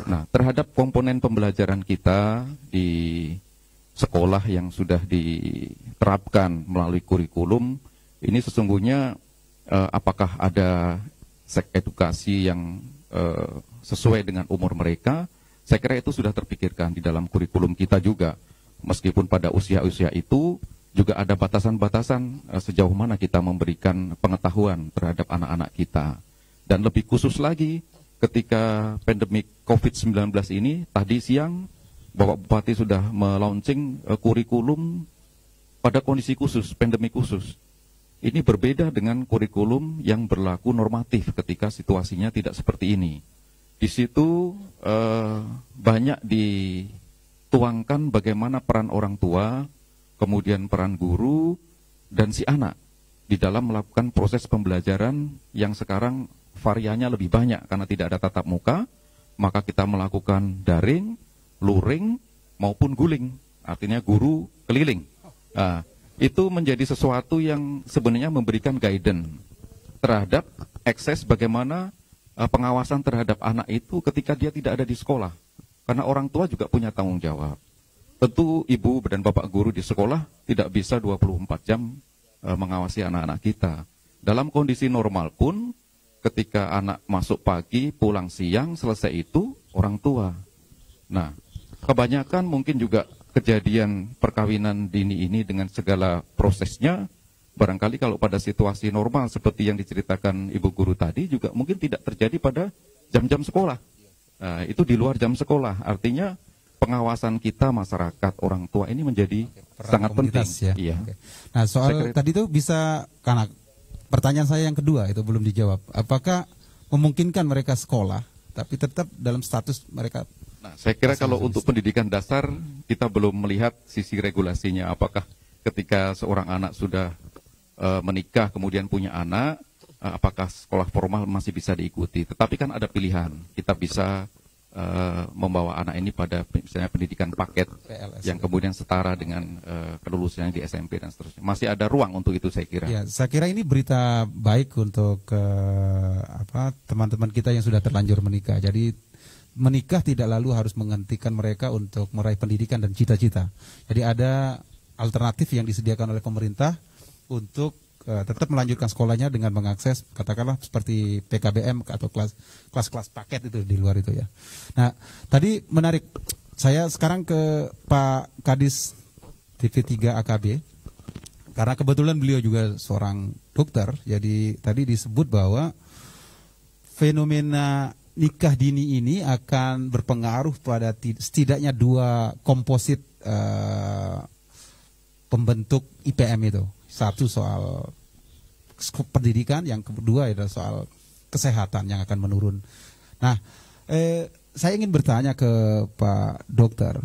Speaker 6: Nah, terhadap komponen pembelajaran kita di sekolah yang sudah diterapkan melalui kurikulum, ini sesungguhnya apakah ada edukasi yang sesuai dengan umur mereka? Saya kira itu sudah terpikirkan di dalam kurikulum kita juga. Meskipun pada usia-usia itu juga ada batasan-batasan sejauh mana kita memberikan pengetahuan terhadap anak-anak kita. Dan lebih khusus lagi ketika pandemi COVID-19 ini, tadi siang Bapak Bupati sudah melaunching kurikulum pada kondisi khusus, pandemi khusus. Ini berbeda dengan kurikulum yang berlaku normatif ketika situasinya tidak seperti ini. Di situ banyak tuangkan bagaimana peran orang tua, kemudian peran guru, dan si anak di dalam melakukan proses pembelajaran yang sekarang variannya lebih banyak karena tidak ada tatap muka, maka kita melakukan daring, luring, maupun guling, artinya guru keliling. Nah, itu menjadi sesuatu yang sebenarnya memberikan guidance terhadap akses bagaimana pengawasan terhadap anak itu ketika dia tidak ada di sekolah. Karena orang tua juga punya tanggung jawab. Tentu ibu dan bapak guru di sekolah tidak bisa 24 jam mengawasi anak-anak kita. Dalam kondisi normal pun, ketika anak masuk pagi, pulang siang, selesai itu orang tua. Nah, kebanyakan mungkin juga kejadian perkawinan dini ini dengan segala prosesnya, barangkali kalau pada situasi normal seperti yang diceritakan ibu guru tadi juga mungkin tidak terjadi pada jam-jam sekolah. Nah, itu di luar jam sekolah, artinya pengawasan kita masyarakat orang tua ini menjadi sangat penting.
Speaker 1: Ya.
Speaker 6: Iya.
Speaker 1: Oke. Nah, soal tadi itu bisa, karena pertanyaan saya yang kedua itu belum dijawab. Apakah memungkinkan mereka sekolah tapi tetap dalam status mereka?
Speaker 6: Nah, saya kira kalau untuk pendidikan dasar kita belum melihat sisi regulasinya. Apakah ketika seorang anak sudah menikah kemudian punya anak, apakah sekolah formal masih bisa diikuti? Tetapi kan ada pilihan. Kita bisa membawa anak ini pada misalnya pendidikan paket PLS, yang kemudian setara dengan kelulusannya di SMP dan seterusnya. Masih ada ruang untuk itu, saya kira.
Speaker 1: Ya, saya kira ini berita baik untuk teman-teman kita yang sudah terlanjur menikah. Jadi menikah tidak lalu harus menghentikan mereka untuk meraih pendidikan dan cita-cita. Jadi ada alternatif yang disediakan oleh pemerintah untuk tetap melanjutkan sekolahnya dengan mengakses katakanlah seperti PKBM atau kelas-kelas paket itu di luar itu ya. Nah, tadi menarik. Saya sekarang ke Pak Kadis TV3 AKB karena kebetulan beliau juga seorang dokter. Jadi tadi disebut bahwa fenomena nikah dini ini akan berpengaruh pada setidaknya dua komposit pembentuk IPM itu. Satu soal pendidikan, yang kedua adalah soal kesehatan yang akan menurun. Nah, saya ingin bertanya ke Pak Dokter,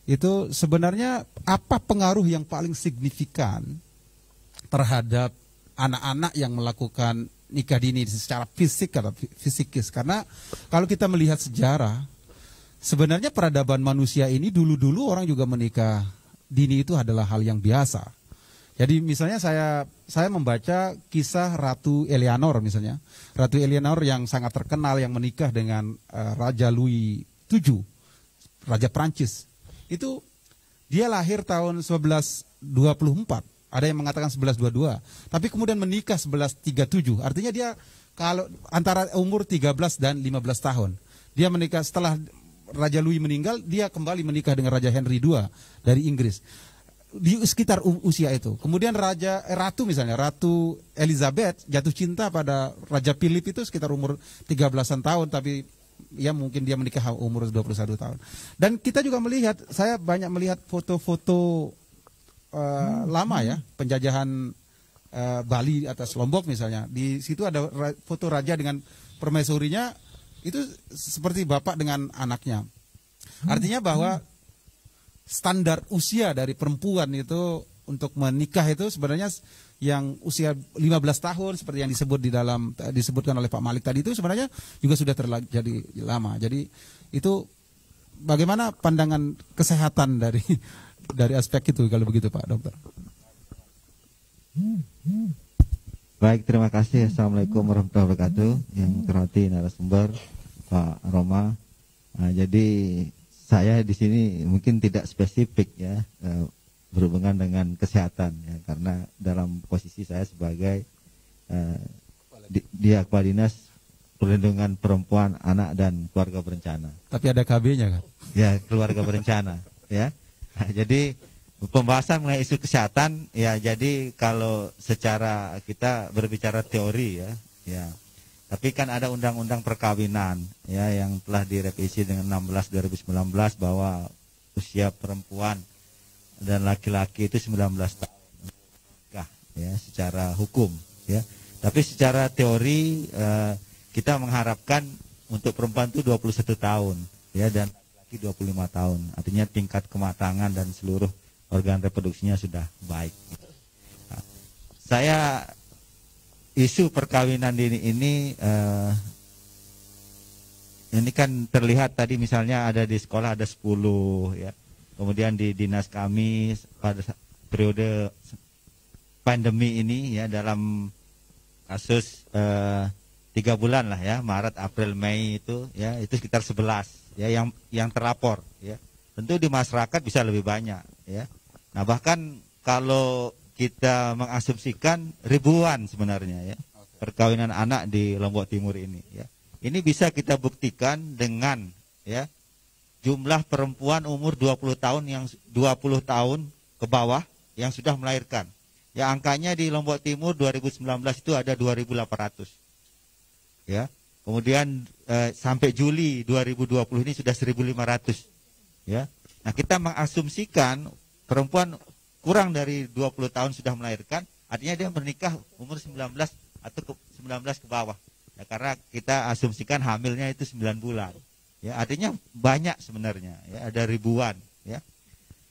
Speaker 1: itu sebenarnya apa pengaruh yang paling signifikan terhadap anak-anak yang melakukan nikah dini secara fisik atau fisikis? Karena kalau kita melihat sejarah, sebenarnya peradaban manusia ini dulu-dulu orang juga menikah dini itu adalah hal yang biasa. Jadi misalnya saya membaca kisah Ratu Eleanor misalnya. Ratu Eleanor yang sangat terkenal yang menikah dengan Raja Louis VII, Raja Prancis. Itu dia lahir tahun 1124. Ada yang mengatakan 1122. Tapi kemudian menikah 1137. Artinya dia kalau antara umur 13 dan 15 tahun. Dia menikah setelah Raja Louis meninggal, dia kembali menikah dengan Raja Henry II dari Inggris. Di sekitar usia itu. Kemudian Ratu misalnya, Ratu Elizabeth jatuh cinta pada Raja Philip itu sekitar umur 13-an tahun, tapi ya mungkin dia menikah umur 21 tahun. Dan kita juga melihat, saya banyak melihat foto-foto lama ya, penjajahan Bali atas Lombok misalnya. Di situ ada foto raja dengan permaisurinya, itu seperti bapak dengan anaknya. Artinya bahwa standar usia dari perempuan itu untuk menikah itu sebenarnya yang usia 15 tahun seperti yang disebutkan oleh Pak Malik tadi itu sebenarnya juga sudah terjadi lama. Jadi itu bagaimana pandangan kesehatan dari aspek itu kalau begitu Pak Dokter?
Speaker 7: Baik, terima kasih. Assalamualaikum warahmatullahi wabarakatuh. Yang terhormati narasumber Pak Roma. Nah, jadi saya di sini mungkin tidak spesifik ya berhubungan dengan kesehatan ya, karena dalam posisi saya sebagai dia Kepala Dinas Perlindungan Perempuan, Anak dan Keluarga Berencana.
Speaker 1: Tapi ada KB-nya kan?
Speaker 7: Ya, keluarga berencana ya. Nah, jadi pembahasan mengenai isu kesehatan ya, jadi kalau secara kita berbicara teori ya. Tapi kan ada undang-undang perkawinan ya yang telah direvisi dengan 16 2019 bahwa usia perempuan dan laki-laki itu 19 tahun ya secara hukum ya. Tapi secara teori kita mengharapkan untuk perempuan itu 21 tahun ya dan memasuki 25 tahun. Artinya tingkat kematangan dan seluruh organ reproduksinya sudah baik. Nah, saya isu perkawinan dini ini kan terlihat tadi misalnya ada di sekolah ada 10 ya. Kemudian di dinas kami pada periode pandemi ini ya dalam kasus 3 bulan lah ya, Maret, April, Mei itu ya, itu sekitar 11 ya yang terlapor ya. Tentu di masyarakat bisa lebih banyak ya. Nah, bahkan kalau kita mengasumsikan ribuan sebenarnya ya perkawinan anak di Lombok Timur ini ya. Ini bisa kita buktikan dengan ya jumlah perempuan umur 20 tahun ke bawah yang sudah melahirkan. Ya, angkanya di Lombok Timur 2019 itu ada 2.800. Ya. Kemudian sampai Juli 2020 ini sudah 1.500. Ya. Nah, kita mengasumsikan perempuan kurang dari 20 tahun sudah melahirkan, artinya dia menikah umur 19 atau 19 ke bawah. Ya, karena kita asumsikan hamilnya itu 9 bulan. Ya, artinya banyak sebenarnya, ya, ada ribuan, ya.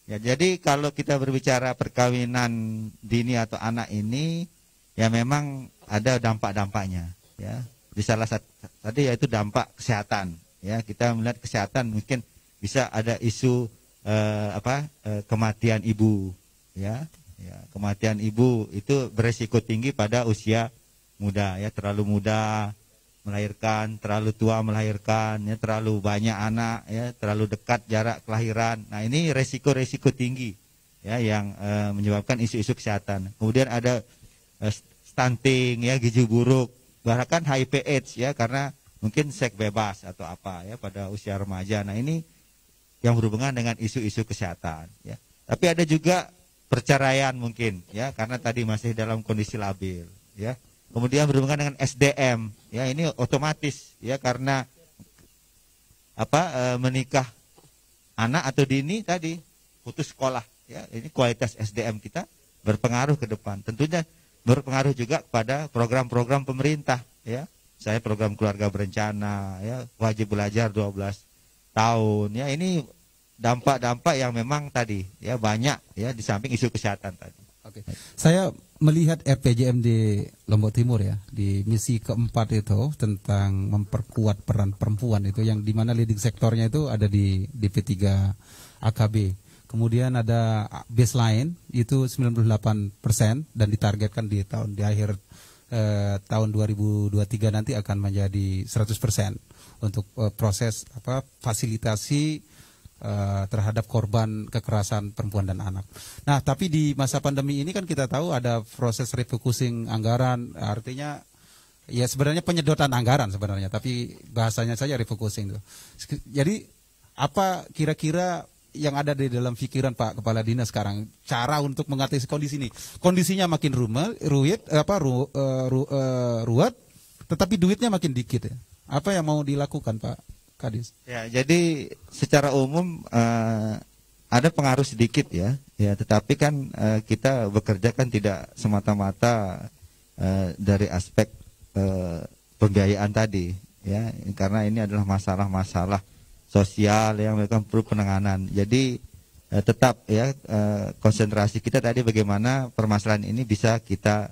Speaker 7: Ya, jadi kalau kita berbicara perkawinan dini atau anak ini, ya memang ada dampak-dampaknya, ya. Di salah satu tadi yaitu dampak kesehatan, ya. Kita melihat kesehatan mungkin bisa ada isu kematian ibu, ya. Ya, kematian ibu itu beresiko tinggi pada usia muda, ya, terlalu muda melahirkan, terlalu tua melahirkan, ya, terlalu banyak anak, ya, terlalu dekat jarak kelahiran. Nah, ini resiko-resiko tinggi, ya, yang menyebabkan isu-isu kesehatan. Kemudian ada stunting, ya, gizi buruk, bahkan HIV/AIDS, ya, karena mungkin seks bebas atau apa, ya, pada usia remaja. Nah, ini yang berhubungan dengan isu-isu kesehatan, ya. Tapi ada juga perceraian mungkin, ya, karena tadi masih dalam kondisi labil, ya. Kemudian berhubungan dengan SDM, ya, ini otomatis, ya, karena menikah anak atau dini tadi putus sekolah, ya, ini kualitas SDM kita berpengaruh ke depan. Tentunya berpengaruh juga kepada program-program pemerintah, ya. Saya program keluarga berencana, ya, wajib belajar 12 tahun, ya, ini dampak-dampak yang memang tadi, ya, banyak, ya, di samping isu kesehatan tadi.
Speaker 1: Oke. Saya melihat RPJM di Lombok Timur, ya, di misi keempat itu tentang memperkuat peran perempuan itu, yang dimana leading sektornya itu ada di DP3 AKB. Kemudian ada baseline itu 98% dan ditargetkan di akhir tahun 2023 nanti akan menjadi 100% untuk proses fasilitasi terhadap korban kekerasan perempuan dan anak. Nah, tapi di masa pandemi ini kan kita tahu ada proses refocusing anggaran, artinya ya sebenarnya penyedotan anggaran sebenarnya, tapi bahasanya saja refocusing itu. Jadi apa kira-kira yang ada di dalam pikiran Pak Kepala Dinas sekarang cara untuk mengatasi kondisi ini? Kondisinya makin ruwet, tetapi duitnya makin dikit, ya. Apa yang mau dilakukan Pak Kadis?
Speaker 7: Ya, jadi secara umum ada pengaruh sedikit, ya, tetapi kan kita bekerja kan tidak semata-mata dari aspek pembiayaan tadi, ya, karena ini adalah masalah-masalah sosial yang mereka perlu penanganan. Jadi tetap, ya, konsentrasi kita tadi bagaimana permasalahan ini bisa kita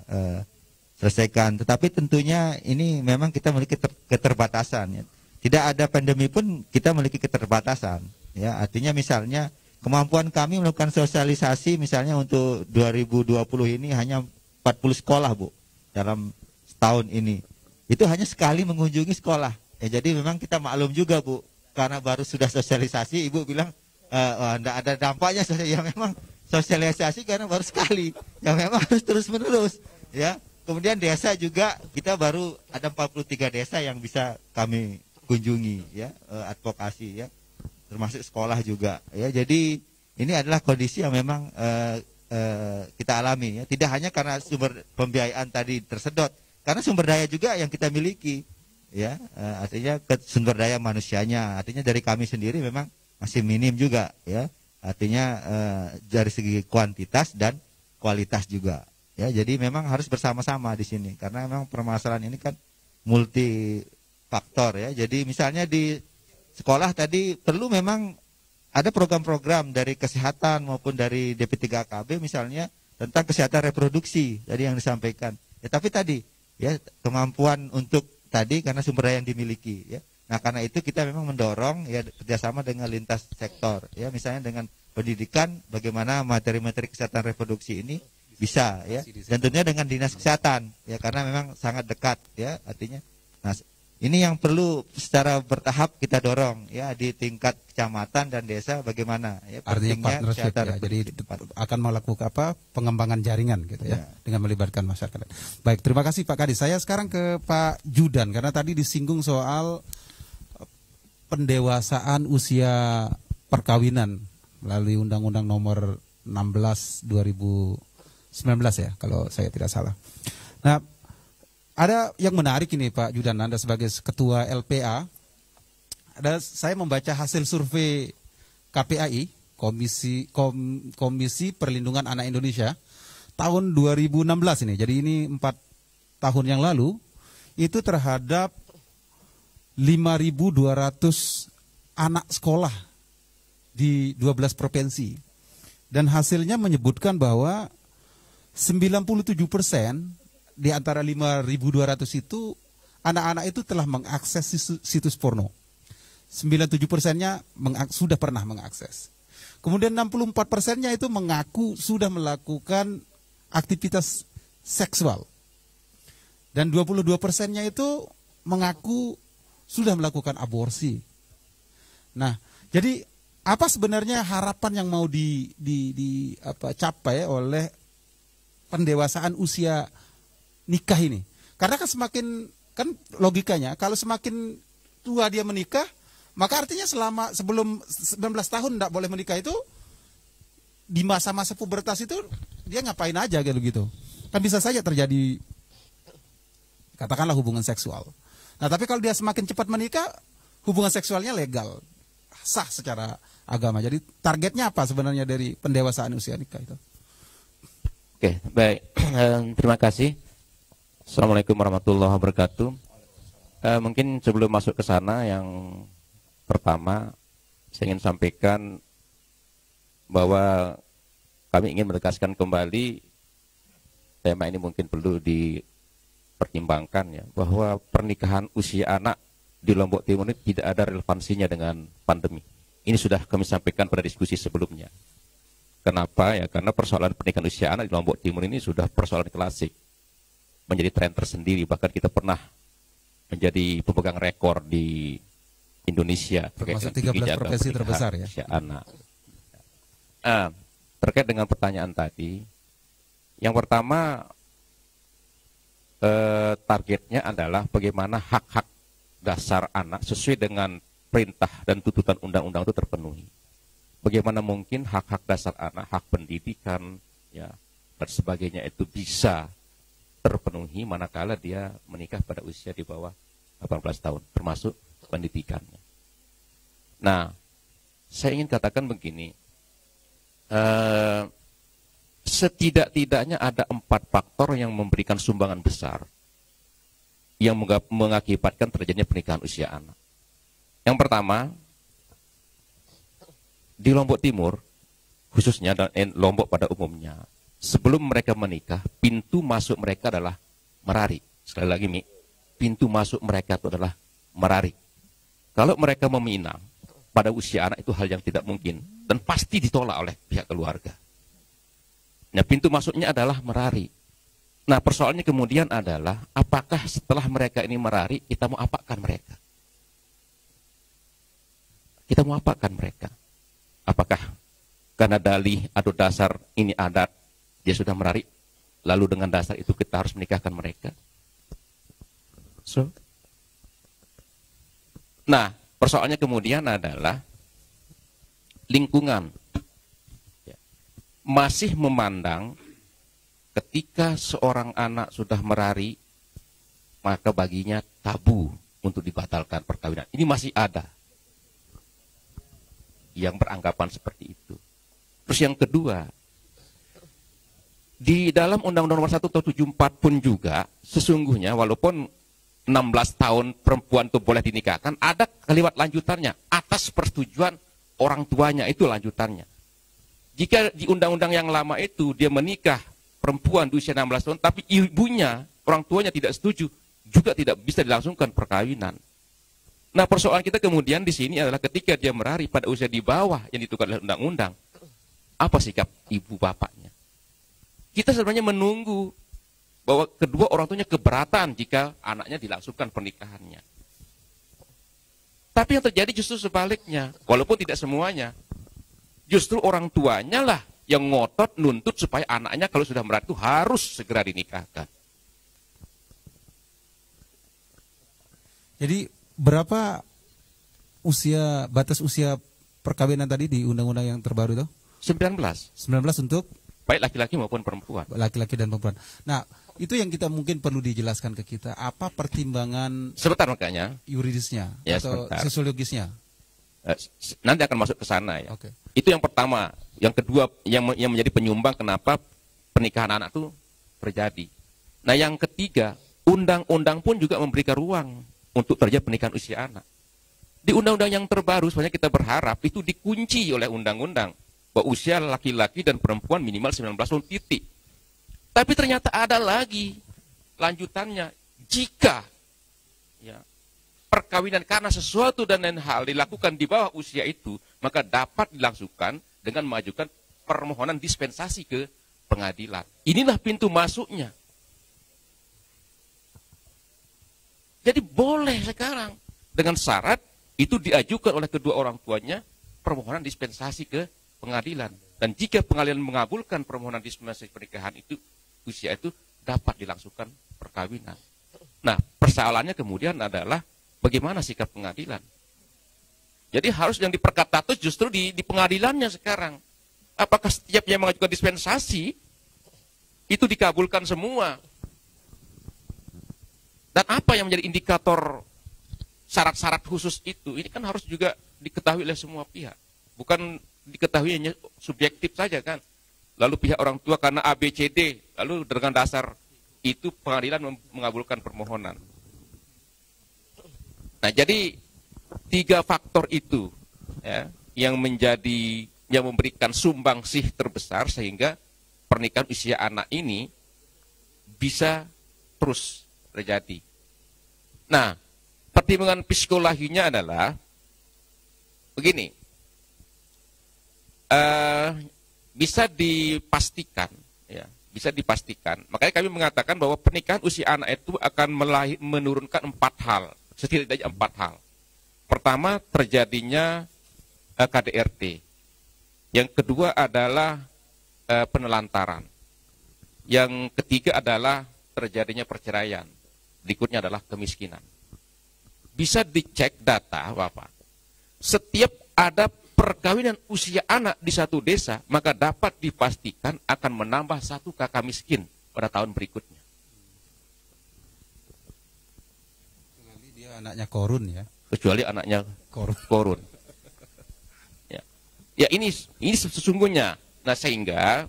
Speaker 7: selesaikan. Tetapi tentunya ini memang kita memiliki keterbatasan, ya. Tidak ada pandemi pun kita memiliki keterbatasan, ya. Artinya misalnya kemampuan kami melakukan sosialisasi misalnya untuk 2020 ini hanya 40 sekolah, Bu, dalam setahun ini. Itu hanya sekali mengunjungi sekolah. Ya, jadi memang kita maklum juga, Bu, karena baru sudah sosialisasi, Ibu bilang tidak ada dampaknya. Ya, memang sosialisasi karena baru sekali, yang memang harus terus-menerus, ya. Kemudian desa juga kita baru ada 43 desa yang bisa kami kunjungi, ya, advokasi, ya, termasuk sekolah juga, ya. Jadi ini adalah kondisi yang memang kita alami, ya. Tidak hanya karena sumber pembiayaan tadi tersedot, karena sumber daya juga yang kita miliki, ya, artinya sumber daya manusianya, artinya dari kami sendiri memang masih minim juga, ya, artinya dari segi kuantitas dan kualitas juga, ya. Jadi memang harus bersama-sama di sini, karena memang permasalahan ini kan multi faktor, ya. Jadi misalnya di sekolah tadi perlu memang ada program-program dari kesehatan maupun dari DP3KB misalnya tentang kesehatan reproduksi tadi yang disampaikan. Ya, tapi tadi ya kemampuan untuk tadi karena sumber daya yang dimiliki ya. Nah, karena itu kita memang mendorong ya kerjasama dengan lintas sektor ya, misalnya dengan pendidikan bagaimana materi-materi kesehatan reproduksi ini bisa ya, dan tentunya dengan dinas kesehatan ya karena memang sangat dekat ya artinya. Nah, ini yang perlu secara bertahap kita dorong ya di tingkat kecamatan dan desa bagaimana ya.
Speaker 1: Artinya partnership ya, jadi akan melakukan apa pengembangan jaringan gitu ya, dengan melibatkan masyarakat. Baik, terima kasih Pak Kadis. Saya sekarang ke Pak Judan karena tadi disinggung soal pendewasaan usia perkawinan melalui Undang-Undang Nomor 16 2019 ya kalau saya tidak salah. Nah, ada yang menarik ini Pak Judan, Anda sebagai ketua LPA, saya membaca hasil survei KPAI, Komisi Perlindungan Anak Indonesia, tahun 2016 ini, jadi ini 4 tahun yang lalu, itu terhadap 5.200 anak sekolah di 12 provinsi. Dan hasilnya menyebutkan bahwa 97% di antara 5.200 itu anak-anak itu telah mengakses situs porno. 97%-nya sudah pernah mengakses. Kemudian 64%-nya itu mengaku sudah melakukan aktivitas seksual. Dan 22%-nya itu mengaku sudah melakukan aborsi. Nah, jadi apa sebenarnya harapan yang mau dicapai oleh pendewasaan usia nikah ini? Karena kan kan logikanya kalau semakin tua dia menikah, maka artinya sebelum 19 tahun tidak boleh menikah itu di masa-masa pubertas itu dia ngapain aja gitu. Kan bisa saja terjadi katakanlah hubungan seksual. Nah, tapi kalau dia semakin cepat menikah, hubungan seksualnya legal, sah secara agama. Jadi targetnya apa sebenarnya dari pendewasaan usia nikah itu?
Speaker 8: Oke, baik. Terima kasih. Assalamualaikum warahmatullahi wabarakatuh. Mungkin sebelum masuk ke sana, yang pertama saya ingin sampaikan bahwa kami ingin menegaskan kembali tema ini mungkin perlu dipertimbangkan ya, bahwa pernikahan usia anak di Lombok Timur ini tidak ada relevansinya dengan pandemi. Ini sudah kami sampaikan pada diskusi sebelumnya. Kenapa ya? Karena persoalan pernikahan usia anak di Lombok Timur ini sudah persoalan klasik, menjadi tren tersendiri. Bahkan kita pernah menjadi pemegang rekor di Indonesia
Speaker 1: termasuk 13 provinsi terbesar ya.
Speaker 8: Usia anak. Terkait dengan pertanyaan tadi, yang pertama targetnya adalah bagaimana hak-hak dasar anak sesuai dengan perintah dan tuntutan undang-undang itu terpenuhi. Bagaimana mungkin hak-hak dasar anak, hak pendidikan, ya, dan sebagainya itu bisa terpenuhi manakala dia menikah pada usia di bawah 18 tahun, termasuk pendidikannya. Nah, saya ingin katakan begini, setidak-tidaknya ada 4 faktor yang memberikan sumbangan besar yang mengakibatkan terjadinya pernikahan usia anak. Yang pertama, di Lombok Timur, khususnya dan Lombok pada umumnya, sebelum mereka menikah, pintu masuk mereka adalah Merari. Sekali lagi, Mi, pintu masuk mereka itu adalah Merari. Kalau mereka meminang pada usia anak itu hal yang tidak mungkin dan pasti ditolak oleh pihak keluarga. Nah, pintu masuknya adalah Merari. Nah, persoalannya kemudian adalah apakah setelah mereka ini Merari, kita mau apakan mereka? Kita mau apakan mereka? Apakah karena dalih atau dasar ini adat, dia sudah Merari, lalu dengan dasar itu kita harus menikahkan mereka? Nah, persoalannya kemudian adalah lingkungan. Masih memandang ketika seorang anak sudah Merari, maka baginya tabu untuk dibatalkan perkawinan. Ini masih ada yang beranggapan seperti itu. Terus yang kedua, di dalam Undang-Undang Nomor 1 Tahun 74 pun juga sesungguhnya walaupun 16 tahun perempuan itu boleh dinikahkan, ada kalimat lanjutannya atas persetujuan orang tuanya, itu lanjutannya. Jika di undang-undang yang lama itu dia menikah perempuan di usia 16 tahun, tapi ibunya, orang tuanya tidak setuju, juga tidak bisa dilangsungkan perkawinan. Nah, persoalan kita kemudian di sini adalah ketika dia meraih pada usia di bawah yang ditentukan oleh undang-undang, apa sikap ibu bapaknya? Kita sebenarnya menunggu bahwa kedua orang tuanya keberatan jika anaknya dilangsungkan pernikahannya. Tapi yang terjadi justru sebaliknya, walaupun tidak semuanya. Justru orang tuanya lah yang ngotot nuntut supaya anaknya kalau sudah meraih itu harus segera dinikahkan.
Speaker 1: Jadi berapa batas usia perkawinan tadi di undang-undang yang terbaru itu?
Speaker 8: 19.
Speaker 1: 19 untuk
Speaker 8: Baik laki-laki maupun perempuan.
Speaker 1: Laki-laki dan perempuan. Nah, itu yang kita mungkin perlu dijelaskan ke kita. Apa pertimbangan
Speaker 8: Sebentar makanya.
Speaker 1: yuridisnya
Speaker 8: Ya,
Speaker 1: atau
Speaker 8: sebentar.
Speaker 1: sosiologisnya?
Speaker 8: Nanti akan masuk ke sana ya.
Speaker 1: Oke.
Speaker 8: Itu yang pertama. Yang kedua yang menjadi penyumbang kenapa pernikahan anak itu terjadi. Nah, yang ketiga, undang-undang pun juga memberikan ruang untuk terjadi pernikahan usia anak. Di undang-undang yang terbaru sebenarnya kita berharap itu dikunci oleh undang-undang bahwa usia laki-laki dan perempuan minimal 19 tahun titik. Tapi ternyata ada lagi lanjutannya, jika ya, perkawinan karena sesuatu dan lain hal dilakukan di bawah usia itu, maka dapat dilangsungkan dengan mengajukan permohonan dispensasi ke pengadilan. Inilah pintu masuknya. Jadi boleh sekarang dengan syarat itu diajukan oleh kedua orang tuanya permohonan dispensasi ke pengadilan. Dan jika pengadilan mengabulkan permohonan dispensasi pernikahan itu, usia itu dapat dilangsungkan perkawinan. Nah, persoalannya kemudian adalah bagaimana sikap pengadilan. Jadi harus yang diperkata itu justru di pengadilannya sekarang. Apakah setiap yang mengajukan dispensasi itu dikabulkan semua? Dan apa yang menjadi indikator syarat-syarat khusus itu? Ini kan harus juga diketahui oleh semua pihak. Bukan diketahui hanya subjektif saja kan. Lalu pihak orang tua karena ABCD, lalu dengan dasar itu pengadilan mengabulkan permohonan. Nah, jadi 3 faktor itu ya, yang memberikan sumbangsih terbesar sehingga pernikahan usia anak ini bisa terus terjadi. Nah, pertimbangan psikologinya adalah begini. Bisa dipastikan, ya, bisa dipastikan. Makanya kami mengatakan bahwa pernikahan usia anak itu akan menurunkan 4 hal, setidaknya 4 hal. Pertama, terjadinya KDRT. Yang kedua adalah penelantaran. Yang ketiga adalah terjadinya perceraian. Berikutnya adalah kemiskinan. Bisa dicek data, Bapak. Setiap ada perkawinan usia anak di satu desa, maka dapat dipastikan akan menambah 1 kakak miskin pada tahun berikutnya.
Speaker 1: Kecuali dia anaknya korun ya.
Speaker 8: Kecuali anaknya korun. Ya ini sesungguhnya. Nah, sehingga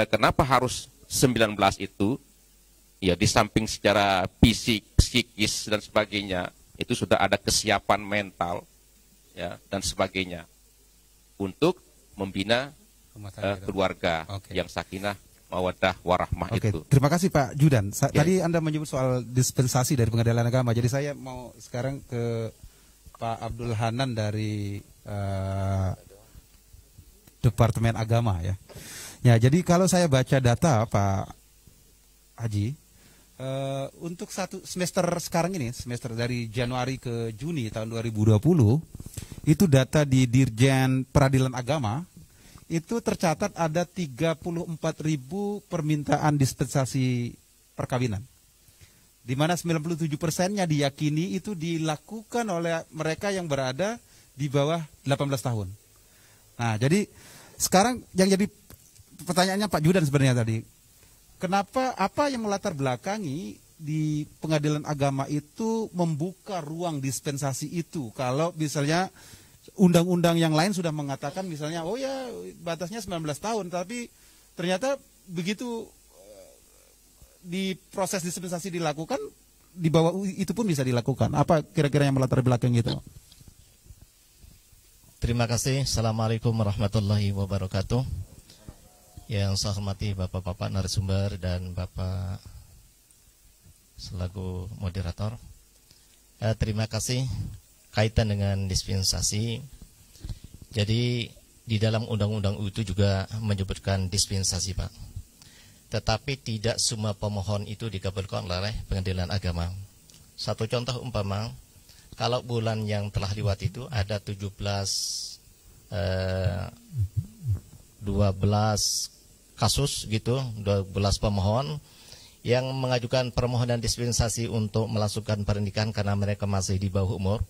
Speaker 8: kenapa harus 19 itu? Ya, di samping secara fisik, psikis dan sebagainya, itu sudah ada kesiapan mental ya dan sebagainya untuk membina keluarga yang sakinah, mawaddah, warahmah itu.
Speaker 1: Terima kasih Pak Judan. Tadi Anda menyebut soal dispensasi dari Pengadilan Agama. Jadi saya mau sekarang ke Pak Abdul Hanan dari Departemen Agama ya. Ya, jadi kalau saya baca data Pak Haji, untuk satu semester sekarang ini, semester dari Januari ke Juni tahun 2020, itu data di Dirjen Peradilan Agama, itu tercatat ada 34.000 permintaan dispensasi perkawinan. Di mana 97%-nya diyakini itu dilakukan oleh mereka yang berada di bawah 18 tahun. Nah, jadi sekarang yang jadi pertanyaannya Pak Judan sebenarnya tadi, kenapa, apa yang melatar belakangi di Pengadilan Agama itu membuka ruang dispensasi itu? Kalau misalnya undang-undang yang lain sudah mengatakan misalnya, oh ya batasnya 19 tahun, tapi ternyata begitu di proses dispensasi dilakukan, di bawah itu pun bisa dilakukan. Apa kira-kira yang melatar belakang itu?
Speaker 9: Terima kasih. Assalamualaikum warahmatullahi wabarakatuh. Yang saya hormati Bapak-Bapak narasumber dan Bapak selaku moderator. Terima kasih kaitan dengan dispensasi. Jadi di dalam undang-undang itu juga menyebutkan dispensasi, Pak. Tetapi tidak semua pemohon itu dikabulkan oleh pengadilan agama. Satu contoh umpama, kalau bulan yang telah lewat itu ada 12 kasus gitu, 12 pemohon yang mengajukan permohonan dispensasi untuk melangsungkan pernikahan karena mereka masih di bawah umur.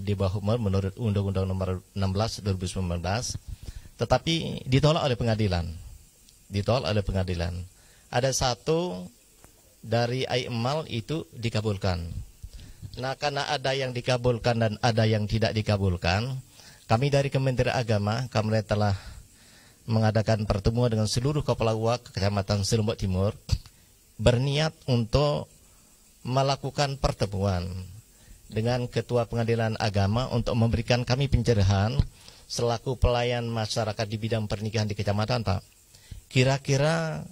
Speaker 9: Di bawah umur menurut Undang-Undang Nomor 16 2019, tetapi ditolak oleh pengadilan. Ada satu dari Aimal itu dikabulkan. Nah, karena ada yang dikabulkan dan ada yang tidak dikabulkan, kami dari Kementerian Agama, kami telah mengadakan pertemuan dengan seluruh kepala UAK Kecamatan Selombok Timur, berniat untuk melakukan pertemuan dengan Ketua Pengadilan Agama untuk memberikan kami pencerahan selaku pelayan masyarakat di bidang pernikahan di kecamatan, Pak. Kira-kira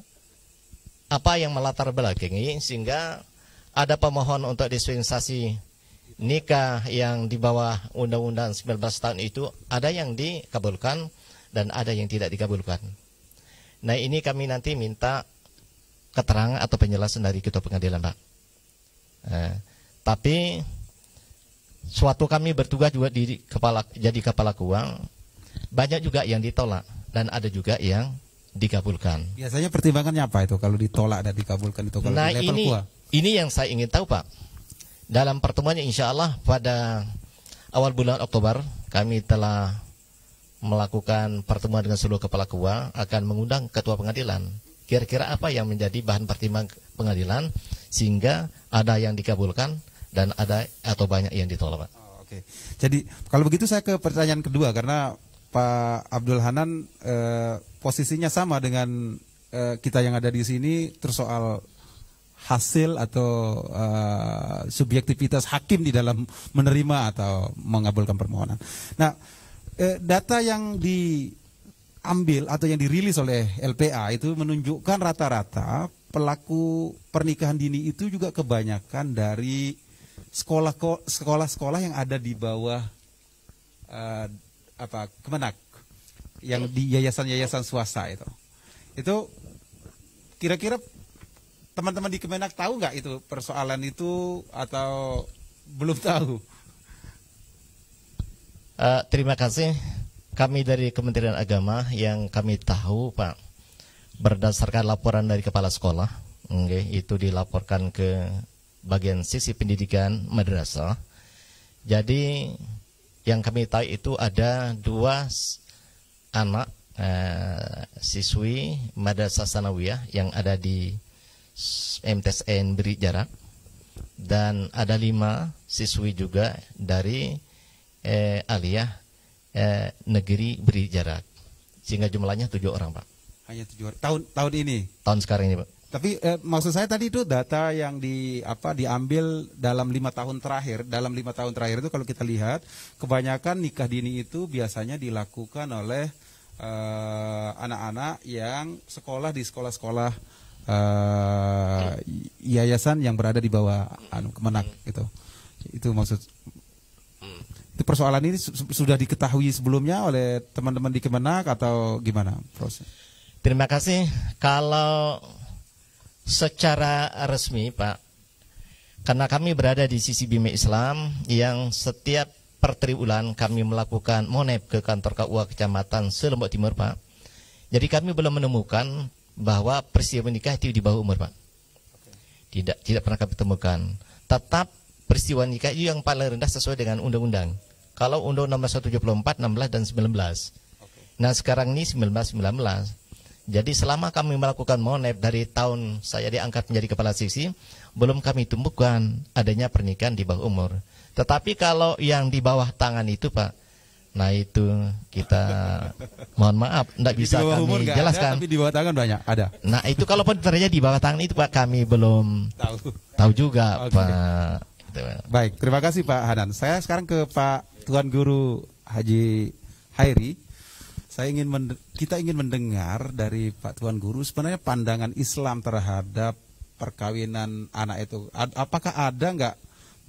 Speaker 9: apa yang melatar belakangi sehingga ada pemohon untuk dispensasi nikah yang di bawah Undang-Undang 19 tahun itu, ada yang dikabulkan dan ada yang tidak dikabulkan. Nah, ini kami nanti minta keterangan atau penjelasan dari Ketua Pengadilan, Pak. Tapi suatu kami bertugas juga jadi kepala KUA, banyak juga yang ditolak dan ada juga yang dikabulkan.
Speaker 1: Biasanya pertimbangannya apa itu kalau ditolak dan dikabulkan itu kalau di level KUA?
Speaker 9: Ini yang saya ingin tahu, Pak. Dalam pertemuannya insya Allah pada awal bulan Oktober kami telah melakukan pertemuan dengan seluruh kepala KUA, akan mengundang Ketua Pengadilan. Kira-kira apa yang menjadi bahan pertimbangan pengadilan sehingga ada yang dikabulkan dan ada atau banyak yang ditolak, Pak.
Speaker 1: Oke. Jadi kalau begitu saya ke pertanyaan kedua, karena Pak Abdul Hanan posisinya sama dengan kita yang ada di sini, terus soal hasil atau subjektivitas hakim di dalam menerima atau mengabulkan permohonan. Nah, data yang diambil atau yang dirilis oleh LPA itu menunjukkan rata-rata pelaku pernikahan dini itu juga kebanyakan dari sekolah-sekolah yang ada di bawah Kemenak, yang di yayasan-yayasan swasta itu. Itu kira-kira teman-teman di Kemenak tahu nggak itu persoalan itu atau belum tahu?
Speaker 9: Terima kasih. Kami dari Kementerian Agama yang kami tahu, Pak, berdasarkan laporan dari kepala sekolah, itu dilaporkan ke bagian sisi pendidikan madrasah. Jadi yang kami tahu itu ada 2 anak siswi madrasah sanawiyah yang ada di MTSN Beri Jarak, dan ada 5 siswi juga dari aliyah negeri Beri Jarak, sehingga jumlahnya 7 orang, Pak.
Speaker 1: Hanya 7 orang tahun ini.
Speaker 9: Tahun sekarang ini, Pak.
Speaker 1: Tapi maksud saya tadi itu data yang diambil dalam 5 tahun terakhir. Dalam 5 tahun terakhir itu kalau kita lihat, kebanyakan nikah dini itu biasanya dilakukan oleh anak-anak yang sekolah di sekolah-sekolah yayasan yang berada di bawah Kemenak gitu. Itu maksud. Itu persoalan ini sudah diketahui sebelumnya oleh teman-teman di Kemenak atau gimana proses?
Speaker 9: Terima kasih. Kalau secara resmi, Pak, karena kami berada di sisi Bima Islam yang setiap per triwulan kami melakukan monep ke kantor KUA Kecamatan Selombok Timur, Pak. Jadi kami belum menemukan bahwa peristiwa menikah itu di bawah umur, Pak. Tidak pernah kami temukan. Tetap peristiwa nikah itu yang paling rendah sesuai dengan undang-undang. Kalau Undang-Undang Nomor 174, 16 dan 19. Nah, sekarang ini 19. Jadi selama kami melakukan monep dari tahun saya diangkat menjadi kepala sisi, belum kami temukan adanya pernikahan di bawah umur. Tetapi kalau yang di bawah tangan itu, Pak, nah itu kita mohon maaf, tidak bisa kami jelaskan.
Speaker 1: Tapi di bawah tangan banyak, ada.
Speaker 9: Nah itu kalaupun terjadi di bawah tangan itu, Pak, kami belum tahu juga, Pak.
Speaker 1: Baik, terima kasih Pak Hanan. Saya sekarang ke Pak Tuan Guru Haji Hairi, kita ingin mendengar dari Pak Tuan Guru sebenarnya pandangan Islam terhadap perkawinan anak itu. Apakah ada nggak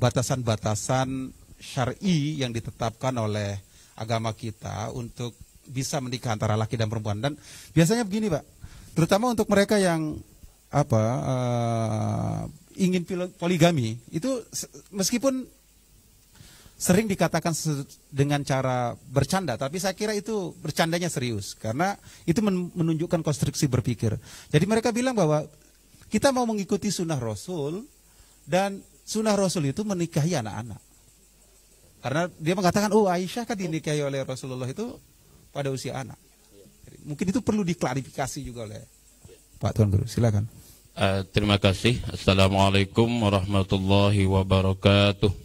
Speaker 1: batasan-batasan syar'i yang ditetapkan oleh agama kita untuk bisa menikah antara laki dan perempuan? Dan biasanya begini Pak, terutama untuk mereka yang ingin poligami, itu meskipun sering dikatakan dengan cara bercanda, tapi saya kira itu bercandanya serius karena itu menunjukkan konstruksi berpikir. Jadi mereka bilang bahwa kita mau mengikuti sunnah Rasul, dan sunnah Rasul itu menikahi anak-anak. Karena dia mengatakan, oh Aisyah kan dinikahi oleh Rasulullah itu pada usia anak. Jadi, mungkin itu perlu diklarifikasi juga oleh Pak Tuan Guru. Silakan.
Speaker 10: Terima kasih. Assalamualaikum warahmatullahi wabarakatuh.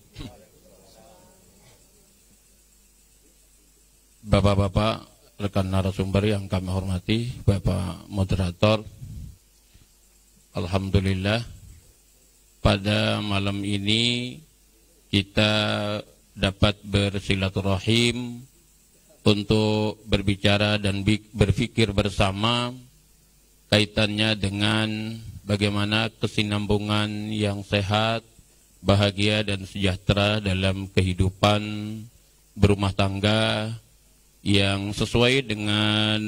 Speaker 10: Bapak-bapak, rekan narasumber yang kami hormati, Bapak Moderator, alhamdulillah pada malam ini kita dapat bersilaturahim untuk berbicara dan berpikir bersama kaitannya dengan bagaimana kesinambungan yang sehat, bahagia dan sejahtera dalam kehidupan berumah tangga yang sesuai dengan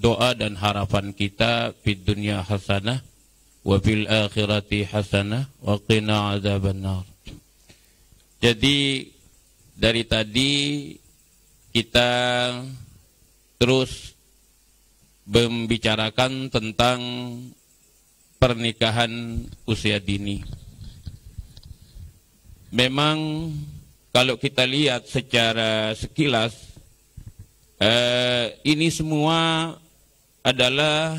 Speaker 10: doa dan harapan kita fid dunya hasanah wa fil akhirati hasanah wa qina adzabannar. Jadi dari tadi kita terus membicarakan tentang pernikahan usia dini. Memang kalau kita lihat secara sekilas, ini semua adalah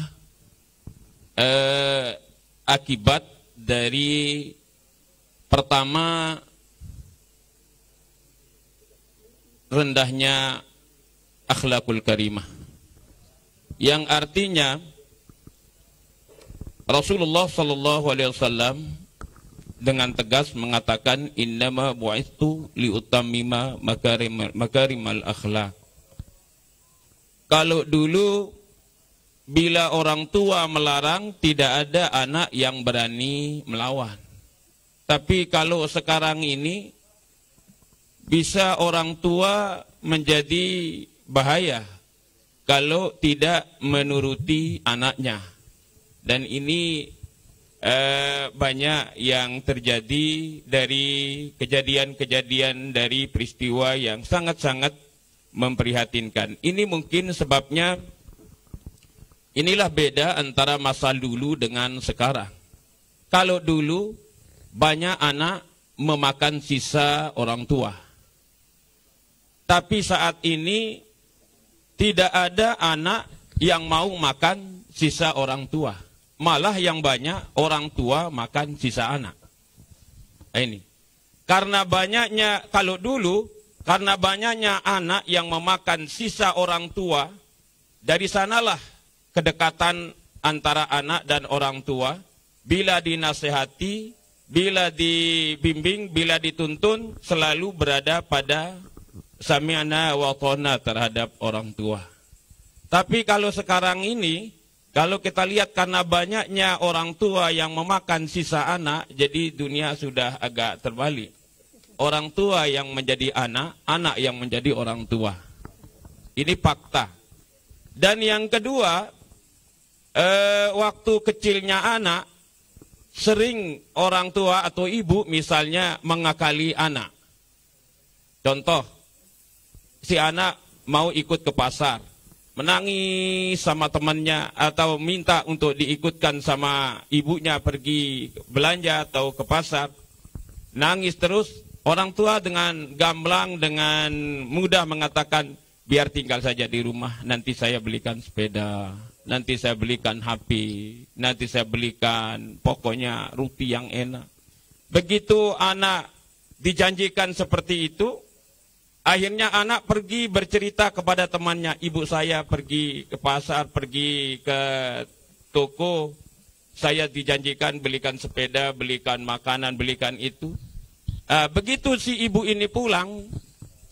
Speaker 10: akibat dari pertama rendahnya akhlakul karimah, yang artinya Rasulullah sallallahu alaihi wasallam dengan tegas mengatakan innama bu'itsu liutammima makarimal akhlak. Kalau dulu bila orang tua melarang, tidak ada anak yang berani melawan. Tapi kalau sekarang ini bisa orang tua menjadi bahaya kalau tidak menuruti anaknya. Dan ini banyak yang terjadi dari kejadian-kejadian, dari peristiwa yang sangat-sangat memprihatinkan. Ini mungkin sebabnya, inilah beda antara masa dulu dengan sekarang. Kalau dulu banyak anak memakan sisa orang tua, tapi saat ini tidak ada anak yang mau makan sisa orang tua. Malah yang banyak orang tua makan sisa anak. Ini karena banyaknya, kalau dulu karena banyaknya anak yang memakan sisa orang tua, dari sanalah kedekatan antara anak dan orang tua. Bila dinasehati, bila dibimbing, bila dituntun, selalu berada pada sami'na wa ata'na terhadap orang tua. Tapi kalau sekarang ini, kalau kita lihat karena banyaknya orang tua yang memakan sisa anak, jadi dunia sudah agak terbalik. Orang tua yang menjadi anak, anak yang menjadi orang tua. Ini fakta. Dan yang kedua, waktu kecilnya anak, sering orang tua atau ibu misalnya mengakali anak. Contoh, si anak mau ikut ke pasar, menangis sama temannya atau minta untuk diikutkan sama ibunya pergi belanja atau ke pasar, nangis terus. Orang tua dengan gamblang, dengan mudah mengatakan, biar tinggal saja di rumah, nanti saya belikan sepeda, nanti saya belikan HP, nanti saya belikan pokoknya roti yang enak. Begitu anak dijanjikan seperti itu, akhirnya anak pergi bercerita kepada temannya, ibu saya pergi ke pasar, pergi ke toko, saya dijanjikan belikan sepeda, belikan makanan, belikan itu. Begitu si ibu ini pulang,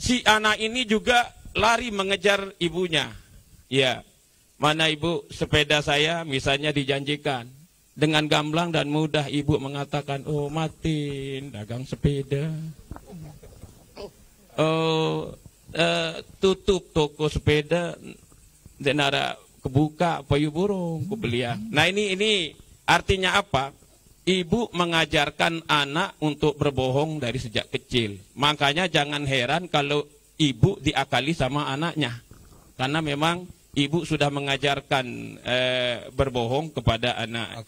Speaker 10: si anak ini juga lari mengejar ibunya. Ya, mana ibu sepeda saya misalnya dijanjikan. Dengan gamblang dan mudah ibu mengatakan, oh Matin dagang sepeda. Oh tutup toko sepeda denara kebuka payu burung kubeliah. Nah ini artinya apa? Ibu mengajarkan anak untuk berbohong dari sejak kecil. Makanya jangan heran kalau ibu diakali sama anaknya. Karena memang ibu sudah mengajarkan berbohong kepada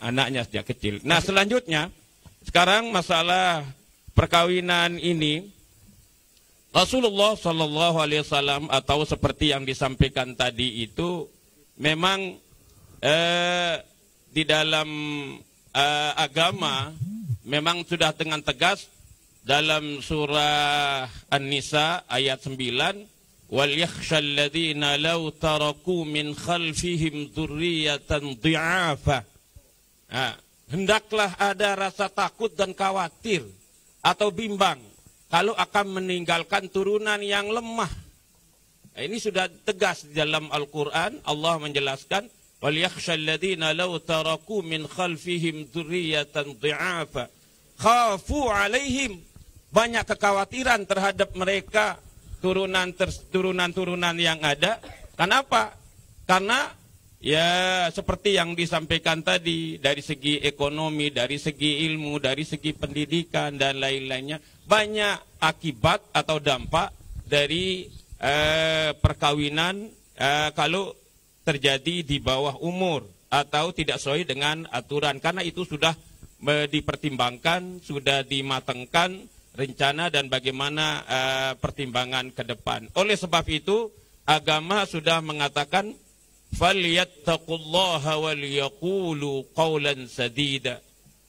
Speaker 10: anaknya sejak kecil. Nah selanjutnya, sekarang masalah perkawinan ini, Rasulullah Shallallahu Alaihi Wasallam atau seperti yang disampaikan tadi itu memang di dalam agama memang sudah dengan tegas dalam surah An-Nisa ayat 9, wal yakhshal ladzina law taraku min khalfihim dzurriyyatan dhi'afa. Hendaklah ada rasa takut dan khawatir atau bimbang kalau akan meninggalkan turunan yang lemah. Nah, ini sudah tegas di dalam Al-Qur'an. Allah menjelaskan wal yakhshal ladzina law taraku min khalfihim dzurriyyatan dhi'afa khafu 'alaihim. Banyak kekhawatiran terhadap mereka turunan-turunan yang ada. Kenapa? Karena ya seperti yang disampaikan tadi, dari segi ekonomi, dari segi ilmu, dari segi pendidikan dan lain-lainnya, banyak akibat atau dampak dari perkawinan kalau terjadi di bawah umur atau tidak sesuai dengan aturan. Karena itu sudah dipertimbangkan, sudah dimatangkan rencana dan bagaimana pertimbangan ke depan. Oleh sebab itu, agama sudah mengatakan falyattaqullaha wal yaqulu qawlan sadida.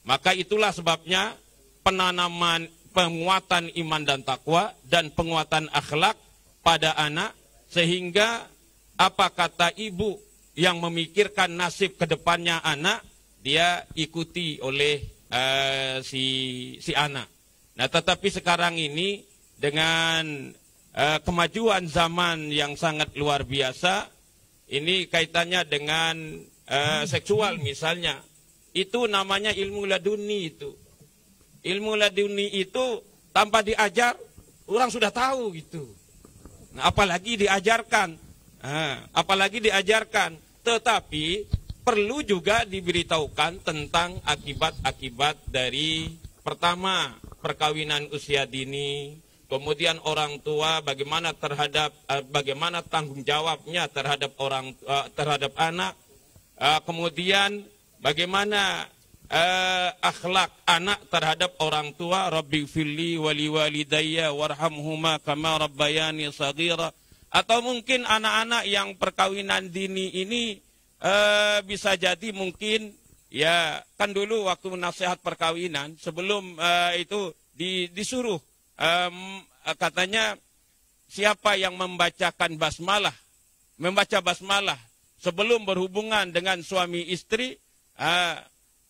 Speaker 10: Maka itulah sebabnya penanaman penguatan iman dan takwa dan penguatan akhlak pada anak, sehingga apa kata ibu yang memikirkan nasib ke depannya anak, dia ikuti oleh si anak. Nah, tetapi sekarang ini dengan kemajuan zaman yang sangat luar biasa, ini kaitannya dengan seksual misalnya, itu namanya ilmu laduni itu. Ilmu laduni itu tanpa diajar, orang sudah tahu gitu. Nah, apalagi diajarkan, tetapi perlu juga diberitahukan tentang akibat-akibat dari pertama, perkawinan usia dini, kemudian orang tua bagaimana bagaimana tanggung jawabnya terhadap anak, kemudian bagaimana akhlak anak terhadap orang tua, Rabbi firli wali walidayya warhamhuma kama rabbayani shaghira. Atau mungkin anak-anak yang perkawinan dini ini bisa jadi mungkin ya, kan dulu waktu nasihat perkawinan, sebelum itu disuruh, katanya siapa yang membaca basmalah sebelum berhubungan dengan suami istri,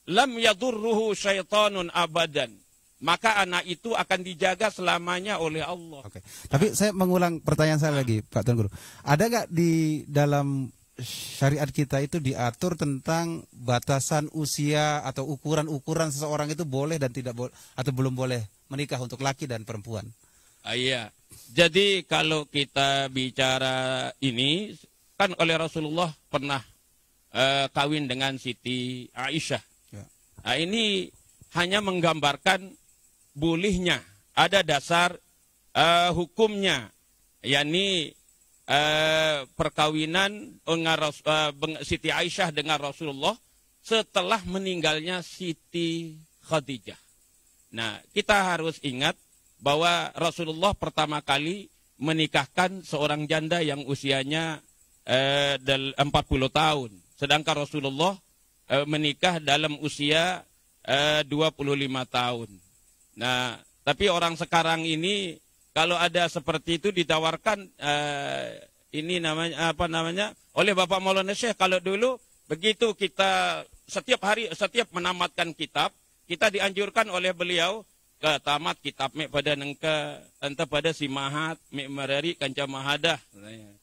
Speaker 10: lam yadurruhu syaitanun abadan. Maka anak itu akan dijaga selamanya oleh Allah.
Speaker 1: Oke. Tapi saya mengulang pertanyaan saya lagi, Pak Tuan Guru. Ada nggak di dalam syariat kita itu diatur tentang batasan usia atau ukuran-ukuran seseorang itu boleh dan tidak boleh atau belum boleh menikah untuk laki dan perempuan?
Speaker 10: Iya. Jadi kalau kita bicara ini, kan oleh Rasulullah pernah kawin dengan Siti Aisyah. Ya. Nah, ini hanya menggambarkan bolehnya, ada dasar hukumnya, yakni perkawinan Siti Aisyah dengan Rasulullah setelah meninggalnya Siti Khadijah. Nah, kita harus ingat bahwa Rasulullah pertama kali menikahkan seorang janda yang usianya 40 tahun. Sedangkan Rasulullah menikah dalam usia 25 tahun. Nah, tapi orang sekarang ini kalau ada seperti itu ditawarkan ini namanya oleh Bapak Maulana Syekh. Kalau dulu begitu kita setiap menamatkan kitab, kita dianjurkan oleh beliau ke tamat kitab mek pada nengke entah pada si mahat mek merari kanca mahadah.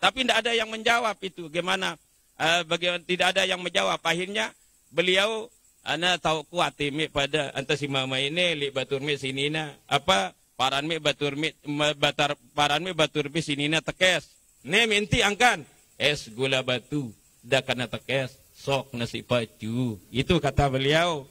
Speaker 10: Tapi tidak ada yang menjawab itu. Gimana? Bagaimana tidak ada yang menjawab. Akhirnya beliau ana tahu kuat mek pada entah si mama ini li batur mek sinina apa paran mek batur mek paran mek batur mek sinina tekes. Ne minti angkan es gula batu dah kena tekes sok nasi pacu. Itu kata beliau.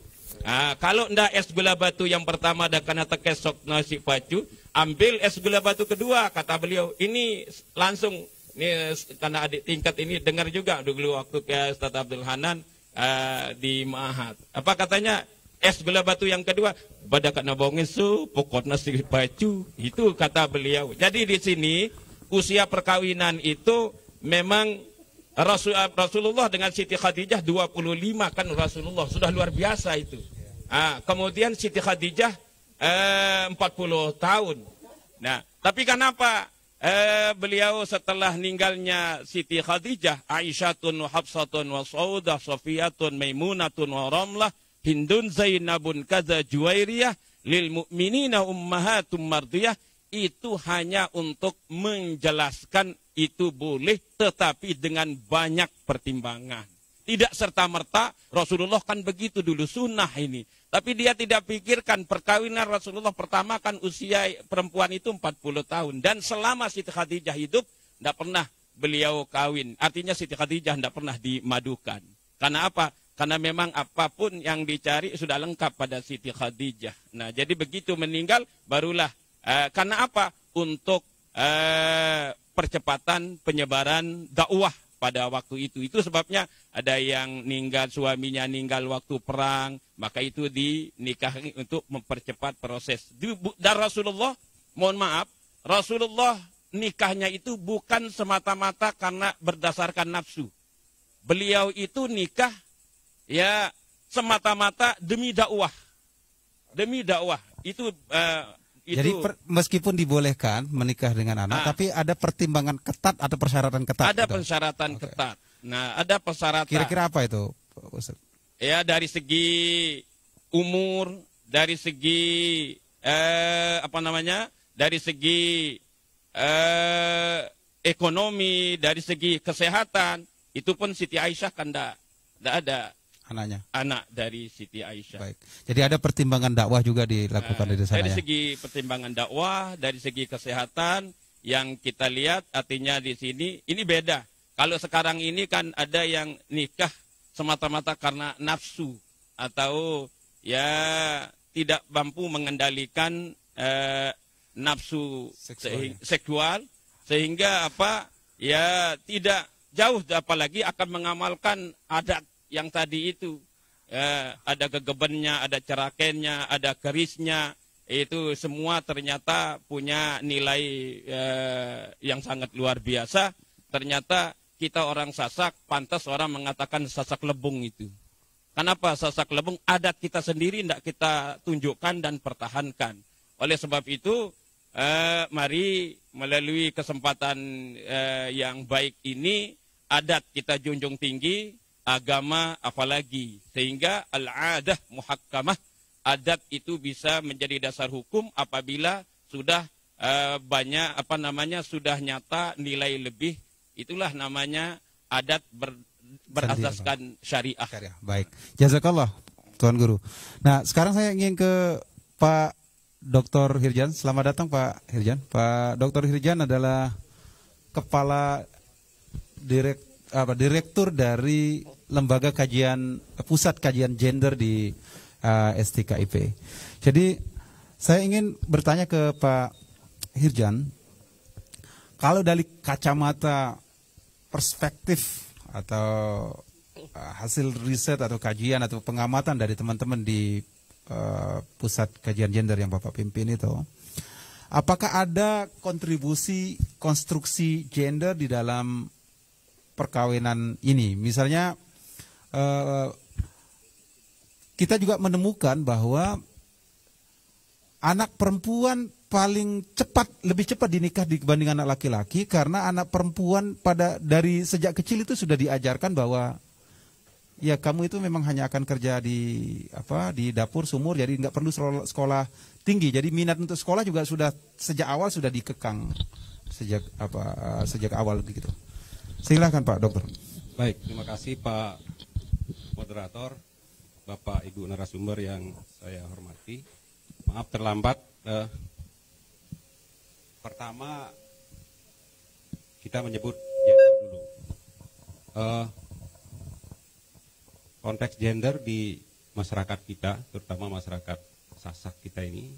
Speaker 10: Kalau ndak es gula batu yang pertama dah kena tekes sok nasi pacu, ambil es gula batu kedua, kata beliau. Ini langsung, ini karena adik tingkat ini dengar juga dulu waktu ke Ustaz Abdul Hanan di Mahat. Apa katanya? Es gula batu yang kedua, pada kena bongin su, pokok nasi pacu. Itu kata beliau. Jadi di sini usia perkawinan itu memang Rasulullah dengan Siti Khadijah 25 kan Rasulullah sudah luar biasa itu. Kemudian Siti Khadijah 40 tahun. Nah, tapi kenapa beliau setelah meninggalnya Siti Khadijah, Aisyatun wa Hafsatun wa Saudah, Sofiyatun, Maimunatun wa Ramlah, Hindun, Zainabun, Kaza, Juwairiyah, lil mu'minina ummahatum mardiyah, itu hanya untuk menjelaskan itu boleh tetapi dengan banyak pertimbangan. Tidak serta-merta Rasulullah kan begitu dulu sunnah ini. Tapi dia tidak pikirkan perkawinan Rasulullah pertama kan usia perempuan itu 40 tahun. Dan selama Siti Khadijah hidup tidak pernah beliau kawin. Artinya Siti Khadijah tidak pernah dimadukan. Karena apa? Karena memang apapun yang dicari sudah lengkap pada Siti Khadijah. Nah jadi begitu meninggal barulah. Karena apa? Untuk percepatan penyebaran dakwah pada waktu itu. Itu sebabnya ada yang ninggal, suaminya ninggal waktu perang, maka itu dinikahi untuk mempercepat proses. Dan Rasulullah, mohon maaf, Rasulullah nikahnya itu bukan semata-mata karena berdasarkan nafsu. Beliau itu nikah ya semata-mata demi dakwah. Demi dakwah. Itu
Speaker 1: jadi meskipun dibolehkan menikah dengan anak, tapi ada pertimbangan ketat atau persyaratan ketat.
Speaker 10: Ada persyaratan ketat. Nah, ada persyaratan.
Speaker 1: Kira-kira apa itu, Ustaz?
Speaker 10: Ya, dari segi umur, dari segi dari segi ekonomi, dari segi kesehatan. Itu pun Siti Aisyah kan tidak ada
Speaker 1: anaknya.
Speaker 10: Anak dari Siti Aisyah.
Speaker 1: Baik. Jadi ada pertimbangan dakwah juga dilakukan di sana.
Speaker 10: Dari segi pertimbangan dakwah, dari segi kesehatan yang kita lihat artinya di sini ini beda. Kalau sekarang ini kan ada yang nikah semata-mata karena nafsu atau ya tidak mampu mengendalikan nafsu seksual sehingga apa ya tidak jauh apalagi akan mengamalkan adat yang tadi itu ada gegebennya, ada cerakennya, ada kerisnya, itu semua ternyata punya nilai yang sangat luar biasa. Ternyata kita orang Sasak, pantas orang mengatakan Sasak Lebung itu. Kenapa Sasak Lebung? Adat kita sendiri tidak kita tunjukkan dan pertahankan. Oleh sebab itu, mari melalui kesempatan yang baik ini, adat kita junjung tinggi, agama apalagi, sehingga al-adah muhakkamah, adat itu bisa menjadi dasar hukum apabila sudah banyak sudah nyata nilai lebih, itulah namanya adat berasaskan syariah.
Speaker 1: Baik, jazakallah Tuan Guru. Nah sekarang saya ingin ke Pak Dr. Hirjan. Selamat datang Pak Hirjan. Pak Dr. Hirjan adalah Kepala Direktur dari Lembaga Pusat Kajian Gender di STKIP. Jadi saya ingin bertanya ke Pak Hirjan, kalau dari kacamata perspektif atau hasil riset atau kajian atau pengamatan dari teman-teman di Pusat Kajian Gender yang Bapak pimpin itu, apakah ada kontribusi konstruksi gender di dalam perkawinan ini? Misalnya kita juga menemukan bahwa anak perempuan lebih cepat dinikah dibanding anak laki-laki, karena anak perempuan dari sejak kecil itu sudah diajarkan bahwa ya kamu itu memang hanya akan kerja di dapur sumur, jadi nggak perlu sekolah tinggi. Jadi minat untuk sekolah juga sudah sejak awal sudah dikekang sejak awal begitu. Silakan Pak Dokter.
Speaker 11: Baik, terima kasih Pak Moderator, Bapak Ibu narasumber yang saya hormati. Maaf terlambat. Pertama kita menyebut gender dulu. Konteks gender di masyarakat kita, terutama masyarakat Sasak kita ini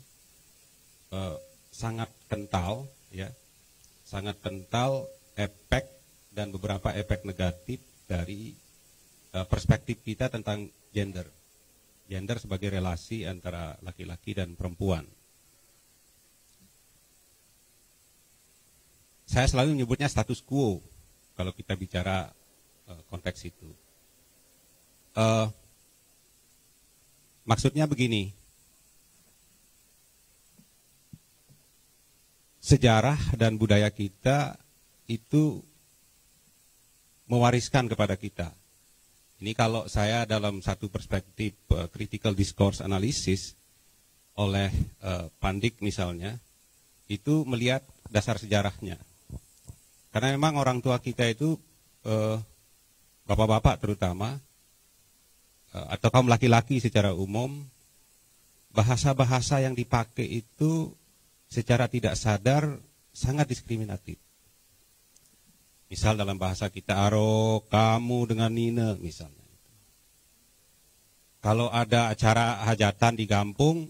Speaker 11: sangat kental, ya, sangat kental efek dan beberapa efek negatif dari perspektif kita tentang gender. Gender sebagai relasi antara laki-laki dan perempuan. Saya selalu menyebutnya status quo kalau kita bicara konteks itu. Maksudnya begini, sejarah dan budaya kita itu mewariskan kepada kita. Ini kalau saya dalam satu perspektif critical discourse analysis oleh Pandik misalnya, itu melihat dasar sejarahnya. Karena memang orang tua kita itu, bapak-bapak terutama, atau kaum laki-laki secara umum, bahasa-bahasa yang dipakai itu secara tidak sadar sangat diskriminatif. Misal dalam bahasa kita, aro, kamu dengan Nina misalnya. Kalau ada acara hajatan di kampung,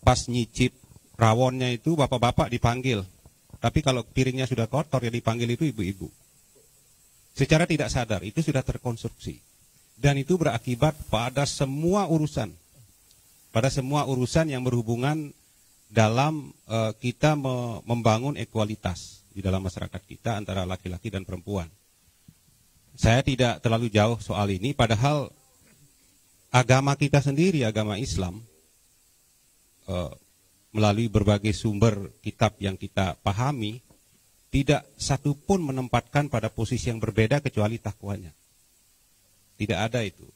Speaker 11: pas nyicip rawonnya itu bapak-bapak dipanggil. Tapi kalau piringnya sudah kotor, ya dipanggil itu ibu-ibu. Secara tidak sadar, itu sudah terkonstruksi. Dan itu berakibat pada semua urusan. Pada semua urusan yang berhubungan dalam kita membangun ekualitas di dalam masyarakat kita antara laki-laki dan perempuan. Saya tidak terlalu jauh soal ini, padahal agama kita sendiri, agama Islam, melalui berbagai sumber kitab yang kita pahami, tidak satu pun menempatkan pada posisi yang berbeda kecuali takwanya. Tidak ada itu.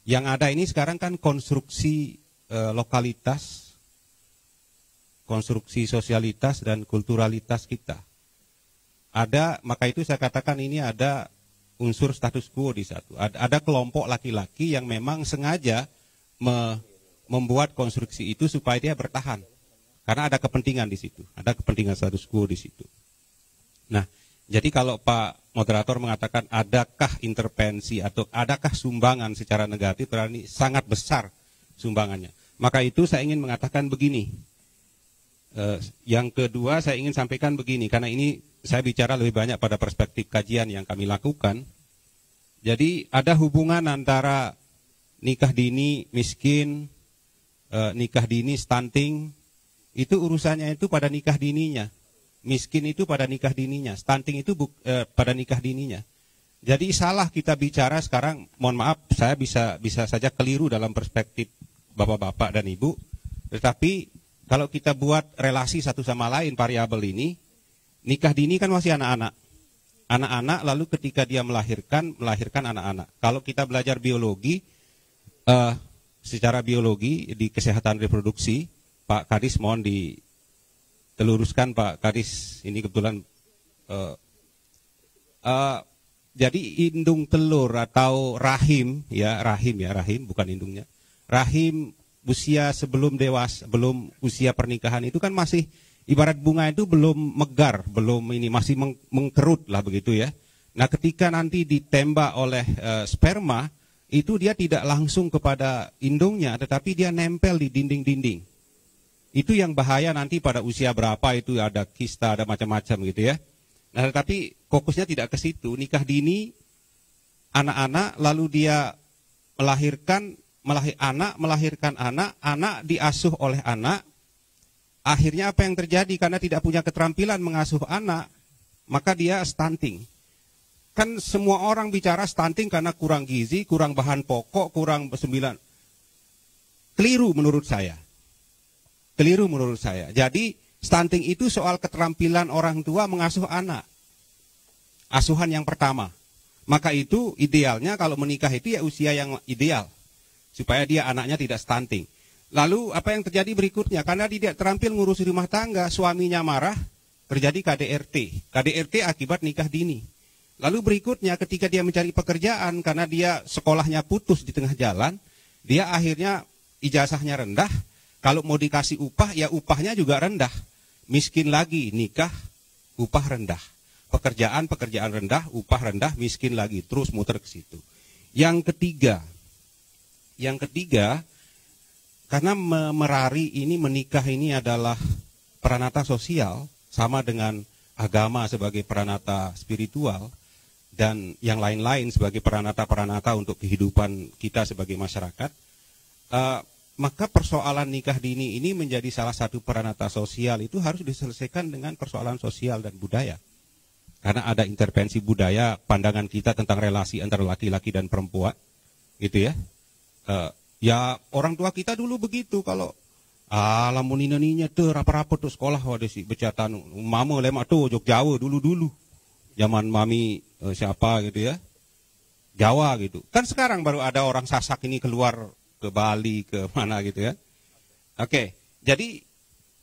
Speaker 11: Yang ada ini sekarang kan konstruksi lokalitas, konstruksi sosialitas dan kulturalitas kita. Ada, maka itu saya katakan ini ada unsur status quo di satu. Ada kelompok laki-laki yang memang sengaja membuat konstruksi itu supaya dia bertahan. Karena ada kepentingan di situ, ada kepentingan status quo di situ. Nah, jadi kalau Pak Moderator mengatakan adakah intervensi atau adakah sumbangan secara negatif, berarti sangat besar sumbangannya. Maka itu saya ingin mengatakan begini. Yang kedua saya ingin sampaikan begini, karena ini saya bicara lebih banyak pada perspektif kajian yang kami lakukan. Jadi ada hubungan antara nikah dini miskin, nikah dini stunting, itu urusannya itu pada nikah dininya. Miskin itu pada nikah dininya, stunting itu pada nikah dininya. Jadi salah kita bicara sekarang, mohon maaf saya bisa saja keliru dalam perspektif bapak-bapak dan ibu. Tetapi kalau kita buat relasi satu sama lain variabel ini, nikah dini kan masih anak-anak. Anak-anak lalu ketika dia melahirkan anak-anak. Kalau kita belajar biologi, secara biologi di kesehatan reproduksi, Pak Kadis mohon diteluruskan Pak Kadis, ini kebetulan jadi indung telur atau rahim bukan indungnya, rahim usia sebelum dewasa, belum usia pernikahan itu kan masih ibarat bunga itu belum megar, belum ini masih mengkerut lah begitu ya. Nah ketika nanti ditembak oleh sperma itu dia tidak langsung kepada indungnya, tetapi dia nempel di dinding-dinding. Itu yang bahaya nanti pada usia berapa itu ada kista, ada macam-macam gitu ya. Nah tetapi fokusnya tidak ke situ. Nikah dini, anak-anak, lalu dia melahirkan anak, anak diasuh oleh anak. Akhirnya apa yang terjadi? Karena tidak punya keterampilan mengasuh anak, maka dia stunting. Kan semua orang bicara stunting karena kurang gizi, kurang bahan pokok, kurang 9. Keliru menurut saya. Jadi stunting itu soal keterampilan orang tua mengasuh anak. Asuhan yang pertama. Maka itu idealnya kalau menikah itu ya usia yang ideal. Supaya dia anaknya tidak stunting. Lalu apa yang terjadi berikutnya? Karena dia tidak terampil ngurusi rumah tangga, suaminya marah, terjadi KDRT. KDRT akibat nikah dini. Lalu berikutnya ketika dia mencari pekerjaan karena dia sekolahnya putus di tengah jalan, dia akhirnya ijazahnya rendah. Kalau mau dikasih upah, ya upahnya juga rendah. Miskin lagi, nikah, upah rendah. Pekerjaan rendah, upah rendah, miskin lagi. Terus muter ke situ. Yang ketiga, karena merari ini, menikah ini adalah peranata sosial, sama dengan agama sebagai peranata spiritual, dan yang lain-lain sebagai peranata-peranata untuk kehidupan kita sebagai masyarakat, maka persoalan nikah dini ini menjadi salah satu peranata sosial, itu harus diselesaikan dengan persoalan sosial dan budaya. Karena ada intervensi budaya, pandangan kita tentang relasi antara laki-laki dan perempuan, gitu ya. Ya orang tua kita dulu begitu, kalau lamun nina tuh rapat-rapat tuh sekolah waduh si becatan mama lemak tuh jog Jawa dulu zaman mami siapa gitu ya, Jawa gitu. Kan sekarang baru ada orang Sasak ini keluar ke Bali, ke mana gitu ya. Oke, jadi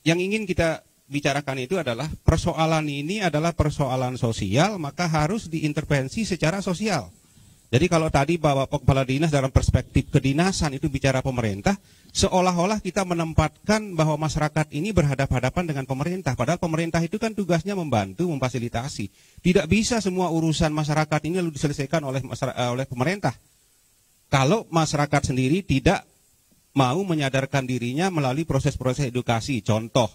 Speaker 11: yang ingin kita bicarakan itu adalah persoalan ini adalah persoalan sosial, maka harus diintervensi secara sosial. Jadi kalau tadi Bapak Kepala Dinas dalam perspektif kedinasan itu bicara pemerintah, seolah-olah kita menempatkan bahwa masyarakat ini berhadapan-hadapan dengan pemerintah. Padahal pemerintah itu kan tugasnya membantu, memfasilitasi. Tidak bisa semua urusan masyarakat ini lalu diselesaikan oleh pemerintah. Kalau masyarakat sendiri tidak mau menyadarkan dirinya melalui proses-proses edukasi. Contoh,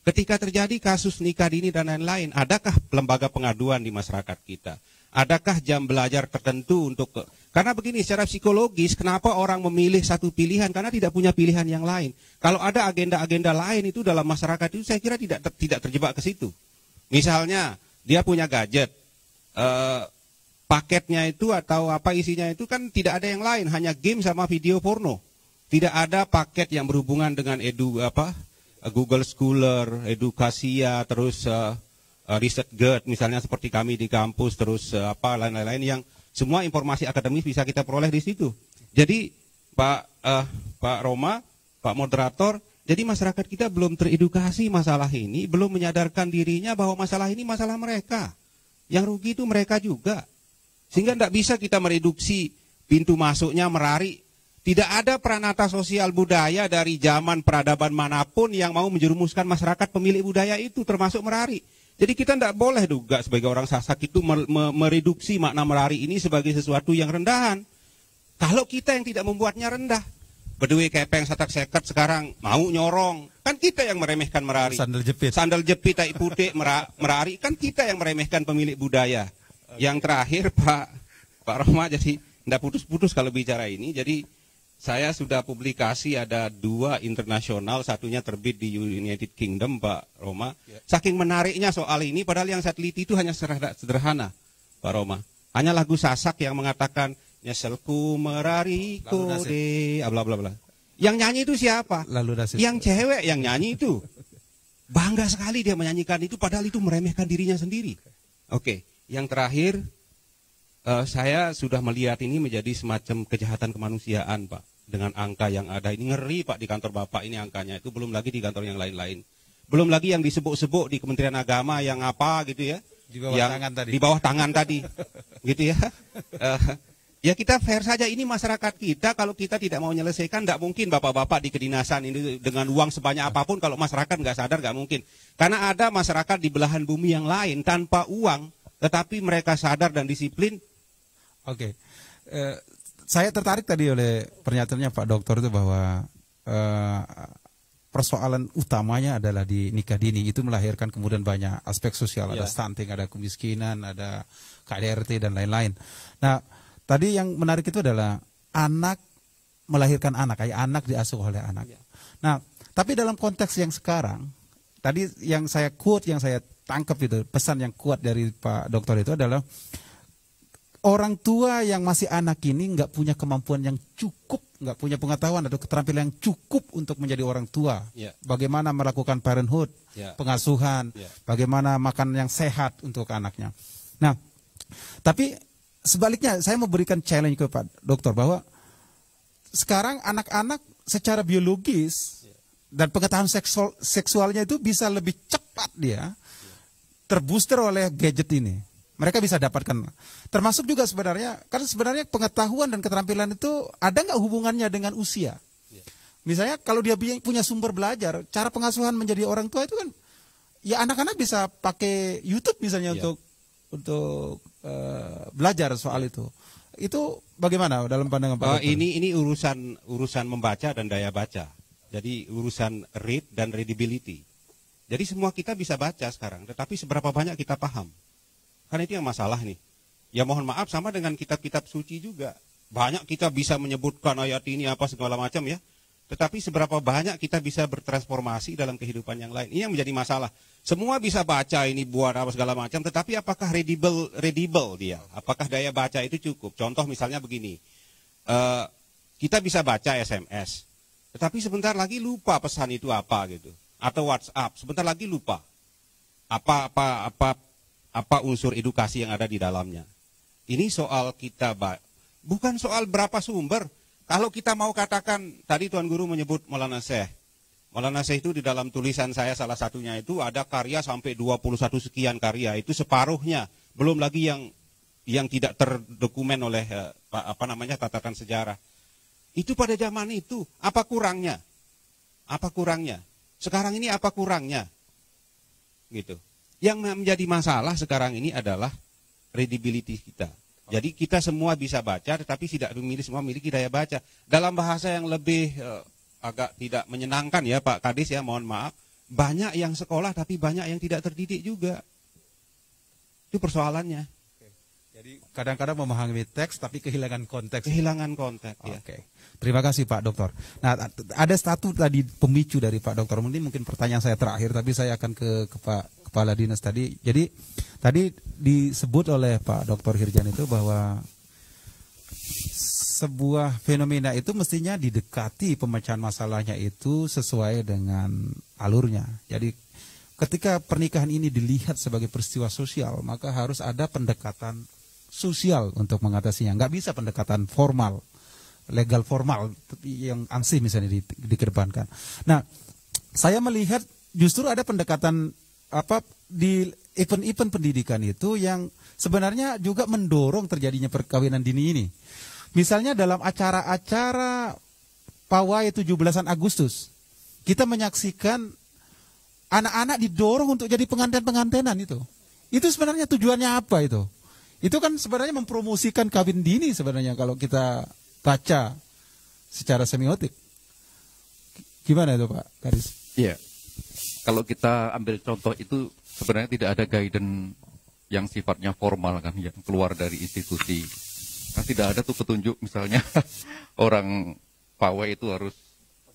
Speaker 11: ketika terjadi kasus nikah dini dan lain-lain, adakah lembaga pengaduan di masyarakat kita? Adakah jam belajar tertentu untuk karena begini, secara psikologis, kenapa orang memilih satu pilihan? Karena tidak punya pilihan yang lain. Kalau ada agenda-agenda lain itu dalam masyarakat itu, saya kira tidak terjebak ke situ. Misalnya, dia punya gadget, paketnya itu atau apa isinya itu kan tidak ada yang lain, hanya game sama video porno. Tidak ada paket yang berhubungan dengan Google Scholar, Edukasia, terus Research Guide, misalnya seperti kami di kampus, terus lain-lain yang semua informasi akademis bisa kita peroleh di situ. Jadi Pak Roma, Pak Moderator, jadi masyarakat kita belum teredukasi masalah ini, belum menyadarkan dirinya bahwa masalah ini masalah mereka. Yang rugi itu mereka juga. Sehingga tidak bisa kita mereduksi pintu masuknya merari. Tidak ada peranata sosial budaya dari zaman peradaban manapun yang mau menjerumuskan masyarakat pemilik budaya itu, termasuk merari. Jadi kita tidak boleh juga sebagai orang Sasak itu mereduksi makna merari ini sebagai sesuatu yang rendahan. Kalau kita yang tidak membuatnya rendah. Bedui kepeng satak seket sekarang mau nyorong. Kan kita yang meremehkan merari.
Speaker 1: Sandal jepit.
Speaker 11: Sandal jepit, tai putih, merari. Kan kita yang meremehkan pemilik budaya. Yang terakhir Pak Roma, jadi tidak putus-putus kalau bicara ini. Jadi saya sudah publikasi ada 2 internasional, satunya terbit di United Kingdom, Pak Roma. Saking menariknya soal ini, padahal yang saya teliti itu hanya sederhana, Pak Roma. Hanya lagu Sasak yang mengatakan, nyeselku merari kode, bla bla bla. Yang nyanyi itu siapa? Yang cewek yang nyanyi itu. Bangga sekali dia menyanyikan itu, padahal itu meremehkan dirinya sendiri. Oke, yang terakhir, saya sudah melihat ini menjadi semacam kejahatan kemanusiaan, Pak. Dengan angka yang ada ini, ngeri Pak, di kantor Bapak ini angkanya. Itu belum lagi di kantor yang lain-lain. Belum lagi yang disebut-sebut di Kementerian Agama yang apa gitu ya.
Speaker 1: Di bawah
Speaker 11: yang
Speaker 1: tangan tadi.
Speaker 11: Di bawah tangan tadi. Gitu ya. Ya kita fair saja, ini masyarakat kita, kalau kita tidak mau menyelesaikan, tidak mungkin bapak-bapak di kedinasan ini dengan uang sebanyak apapun, kalau masyarakat nggak sadar nggak mungkin. Karena ada masyarakat di belahan bumi yang lain tanpa uang, tetapi mereka sadar dan disiplin.
Speaker 1: Oke, saya tertarik tadi oleh pernyataannya Pak Dokter itu bahwa persoalan utamanya adalah di nikah dini. Itu melahirkan kemudian banyak aspek sosial, ada stunting, ada kemiskinan, ada KDRT dan lain-lain. Nah, tadi yang menarik itu adalah anak melahirkan anak, anak diasuh oleh anak. Nah, tapi dalam konteks yang sekarang, tadi yang saya quote, yang saya tangkap itu, pesan yang kuat dari Pak Dokter itu adalah orang tua yang masih anak ini nggak punya kemampuan yang cukup, nggak punya pengetahuan atau keterampilan yang cukup untuk menjadi orang tua. Bagaimana melakukan parenthood, pengasuhan, bagaimana makan yang sehat untuk anaknya. Nah, tapi sebaliknya saya mau berikan challenge ke Pak Dokter bahwa sekarang anak-anak secara biologis dan pengetahuan seksualnya itu bisa lebih cepat dia terbooster oleh gadget ini. Mereka bisa dapatkan. Termasuk juga sebenarnya, karena sebenarnya pengetahuan dan keterampilan itu ada nggak hubungannya dengan usia? Misalnya kalau dia punya sumber belajar, cara pengasuhan menjadi orang tua itu kan, ya anak-anak bisa pakai YouTube misalnya untuk belajar soal itu. Itu bagaimana dalam pandangan Pak Dokter?
Speaker 11: Ini urusan membaca dan daya baca. Jadi urusan read dan readability. Jadi semua kita bisa baca sekarang, tetapi seberapa banyak kita paham? Kan itu yang masalah nih. Ya mohon maaf, sama dengan kitab-kitab suci juga. Banyak kita bisa menyebutkan ayat ini apa segala macam ya. Tetapi seberapa banyak kita bisa bertransformasi dalam kehidupan yang lain. Ini yang menjadi masalah. Semua bisa baca ini buat apa segala macam, tetapi apakah readable dia? Apakah daya baca itu cukup? Contoh misalnya begini. Kita bisa baca SMS, tetapi sebentar lagi lupa pesan itu apa gitu. Atau WhatsApp, sebentar lagi lupa. Apa unsur edukasi yang ada di dalamnya. Ini soal kita, bukan soal berapa sumber. Kalau kita mau katakan, tadi Tuan Guru menyebut Maulana Syekh. Maulana Syekh itu di dalam tulisan saya salah satunya itu ada karya sampai 21 sekian karya. Itu separuhnya. Belum lagi yang tidak terdokumen oleh catatan sejarah. Itu pada zaman itu. Apa kurangnya? Apa kurangnya? Sekarang ini apa kurangnya? Gitu. Yang menjadi masalah sekarang ini adalah readability kita. Jadi kita semua bisa baca, tetapi tidak memiliki daya baca. Dalam bahasa yang lebih agak tidak menyenangkan ya Pak Kadis ya, mohon maaf. Banyak yang sekolah tapi banyak yang tidak terdidik juga. Itu persoalannya.
Speaker 1: Jadi kadang-kadang memahami teks tapi kehilangan konteks.
Speaker 11: Kehilangan konteks ya.
Speaker 1: Oke. Terima kasih Pak Dokter. Nah, ada satu tadi pemicu dari Pak Dokter. Mungkin pertanyaan saya terakhir, tapi saya akan ke Pak Kepala Dinas tadi. Jadi tadi disebut oleh Pak Dr. Hirjan itu bahwa sebuah fenomena itu mestinya didekati pemecahan masalahnya itu sesuai dengan alurnya. Jadi ketika pernikahan ini dilihat sebagai peristiwa sosial, maka harus ada pendekatan sosial untuk mengatasinya. Nggak bisa pendekatan formal, legal formal yang ansih misalnya dikedepankan. Nah, saya melihat justru ada pendekatan di event-event pendidikan itu yang sebenarnya juga mendorong terjadinya perkawinan dini ini. Misalnya dalam acara-acara pawai 17-an Agustus, kita menyaksikan anak-anak didorong untuk jadi pengantin-pengantenan itu. Itu sebenarnya tujuannya apa itu? Itu kan sebenarnya mempromosikan kawin dini sebenarnya kalau kita baca secara semiotik. Gimana itu Pak Kadis?
Speaker 6: Iya. Kalau kita ambil contoh itu sebenarnya tidak ada guidance yang sifatnya formal kan, yang keluar dari institusi. Kan tidak ada tuh petunjuk misalnya orang pawai itu harus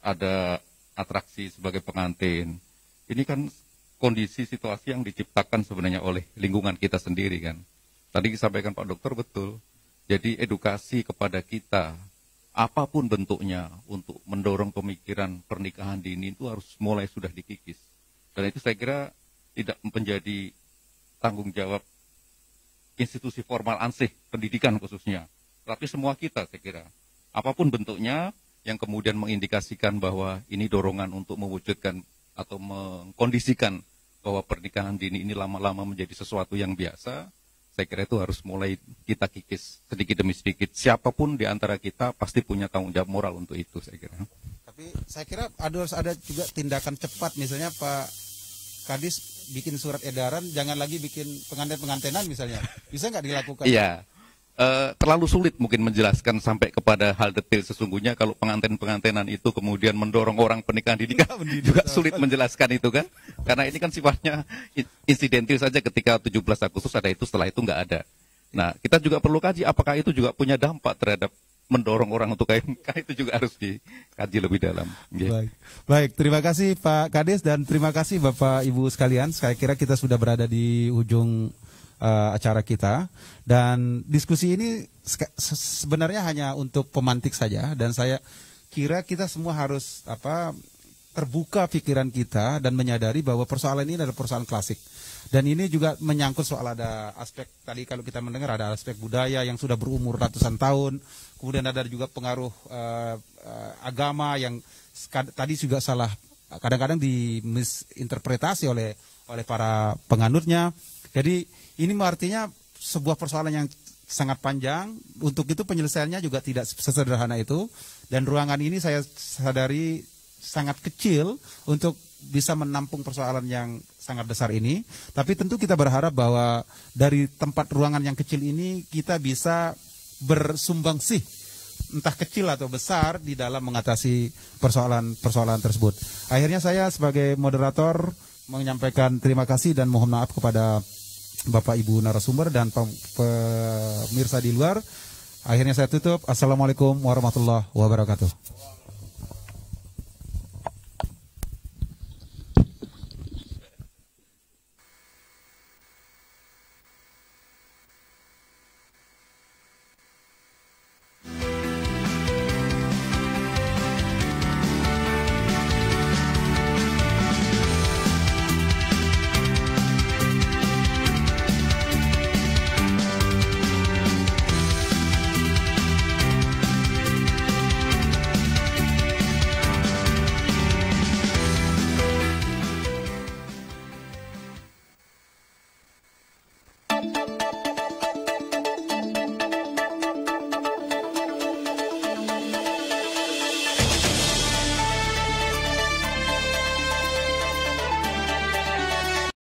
Speaker 6: ada atraksi sebagai pengantin. Ini kan kondisi situasi yang diciptakan sebenarnya oleh lingkungan kita sendiri kan. Tadi disampaikan Pak Dokter betul. Jadi edukasi kepada kita apapun bentuknya untuk mendorong pemikiran pernikahan dini itu harus mulai sudah dikikis. Dan itu saya kira tidak menjadi tanggung jawab institusi formal ansih pendidikan khususnya. Tapi semua kita saya kira. Apapun bentuknya yang kemudian mengindikasikan bahwa ini dorongan untuk mewujudkan atau mengkondisikan bahwa pernikahan dini ini lama-lama menjadi sesuatu yang biasa, saya kira itu harus mulai kita kikis sedikit demi sedikit. Siapapun di antara kita pasti punya tanggung jawab moral untuk itu saya kira.
Speaker 1: Tapi saya kira harus ada juga tindakan cepat, misalnya Pak Kadis bikin surat edaran, jangan lagi bikin pengantin-pengantenan misalnya. Bisa nggak dilakukan?
Speaker 6: Iya. Terlalu sulit mungkin menjelaskan sampai kepada hal detail sesungguhnya kalau pengantin-pengantenan itu kemudian mendorong orang pernikahan dini kan juga sulit menjelaskan itu kan. Karena ini kan sifatnya insidentil saja ketika 17 Agustus ada itu, setelah itu nggak ada. Nah, kita juga perlu kaji apakah itu juga punya dampak terhadap mendorong orang untuk kawin, itu juga harus dikaji lebih dalam.
Speaker 1: Yeah. Baik, terima kasih Pak Kadis dan terima kasih Bapak Ibu sekalian. Saya kira kita sudah berada di ujung acara kita dan diskusi ini sebenarnya hanya untuk pemantik saja dan saya kira kita semua harus terbuka pikiran kita dan menyadari bahwa persoalan ini adalah persoalan klasik. Dan ini juga menyangkut soal ada aspek, tadi kalau kita mendengar ada aspek budaya yang sudah berumur ratusan tahun, kemudian ada juga pengaruh agama yang tadi juga salah, kadang-kadang dimisinterpretasi oleh para penganutnya. Jadi ini artinya sebuah persoalan yang sangat panjang, untuk itu penyelesaiannya juga tidak sesederhana itu, dan ruangan ini saya sadari sangat kecil untuk bisa menampung persoalan yang sangat besar ini. Tapi tentu kita berharap bahwa dari tempat ruangan yang kecil ini kita bisa bersumbangsih, entah kecil atau besar, di dalam mengatasi persoalan tersebut. Akhirnya saya sebagai moderator menyampaikan terima kasih dan mohon maaf kepada Bapak Ibu narasumber dan pemirsa di luar. Akhirnya saya tutup. Assalamualaikum warahmatullahi wabarakatuh.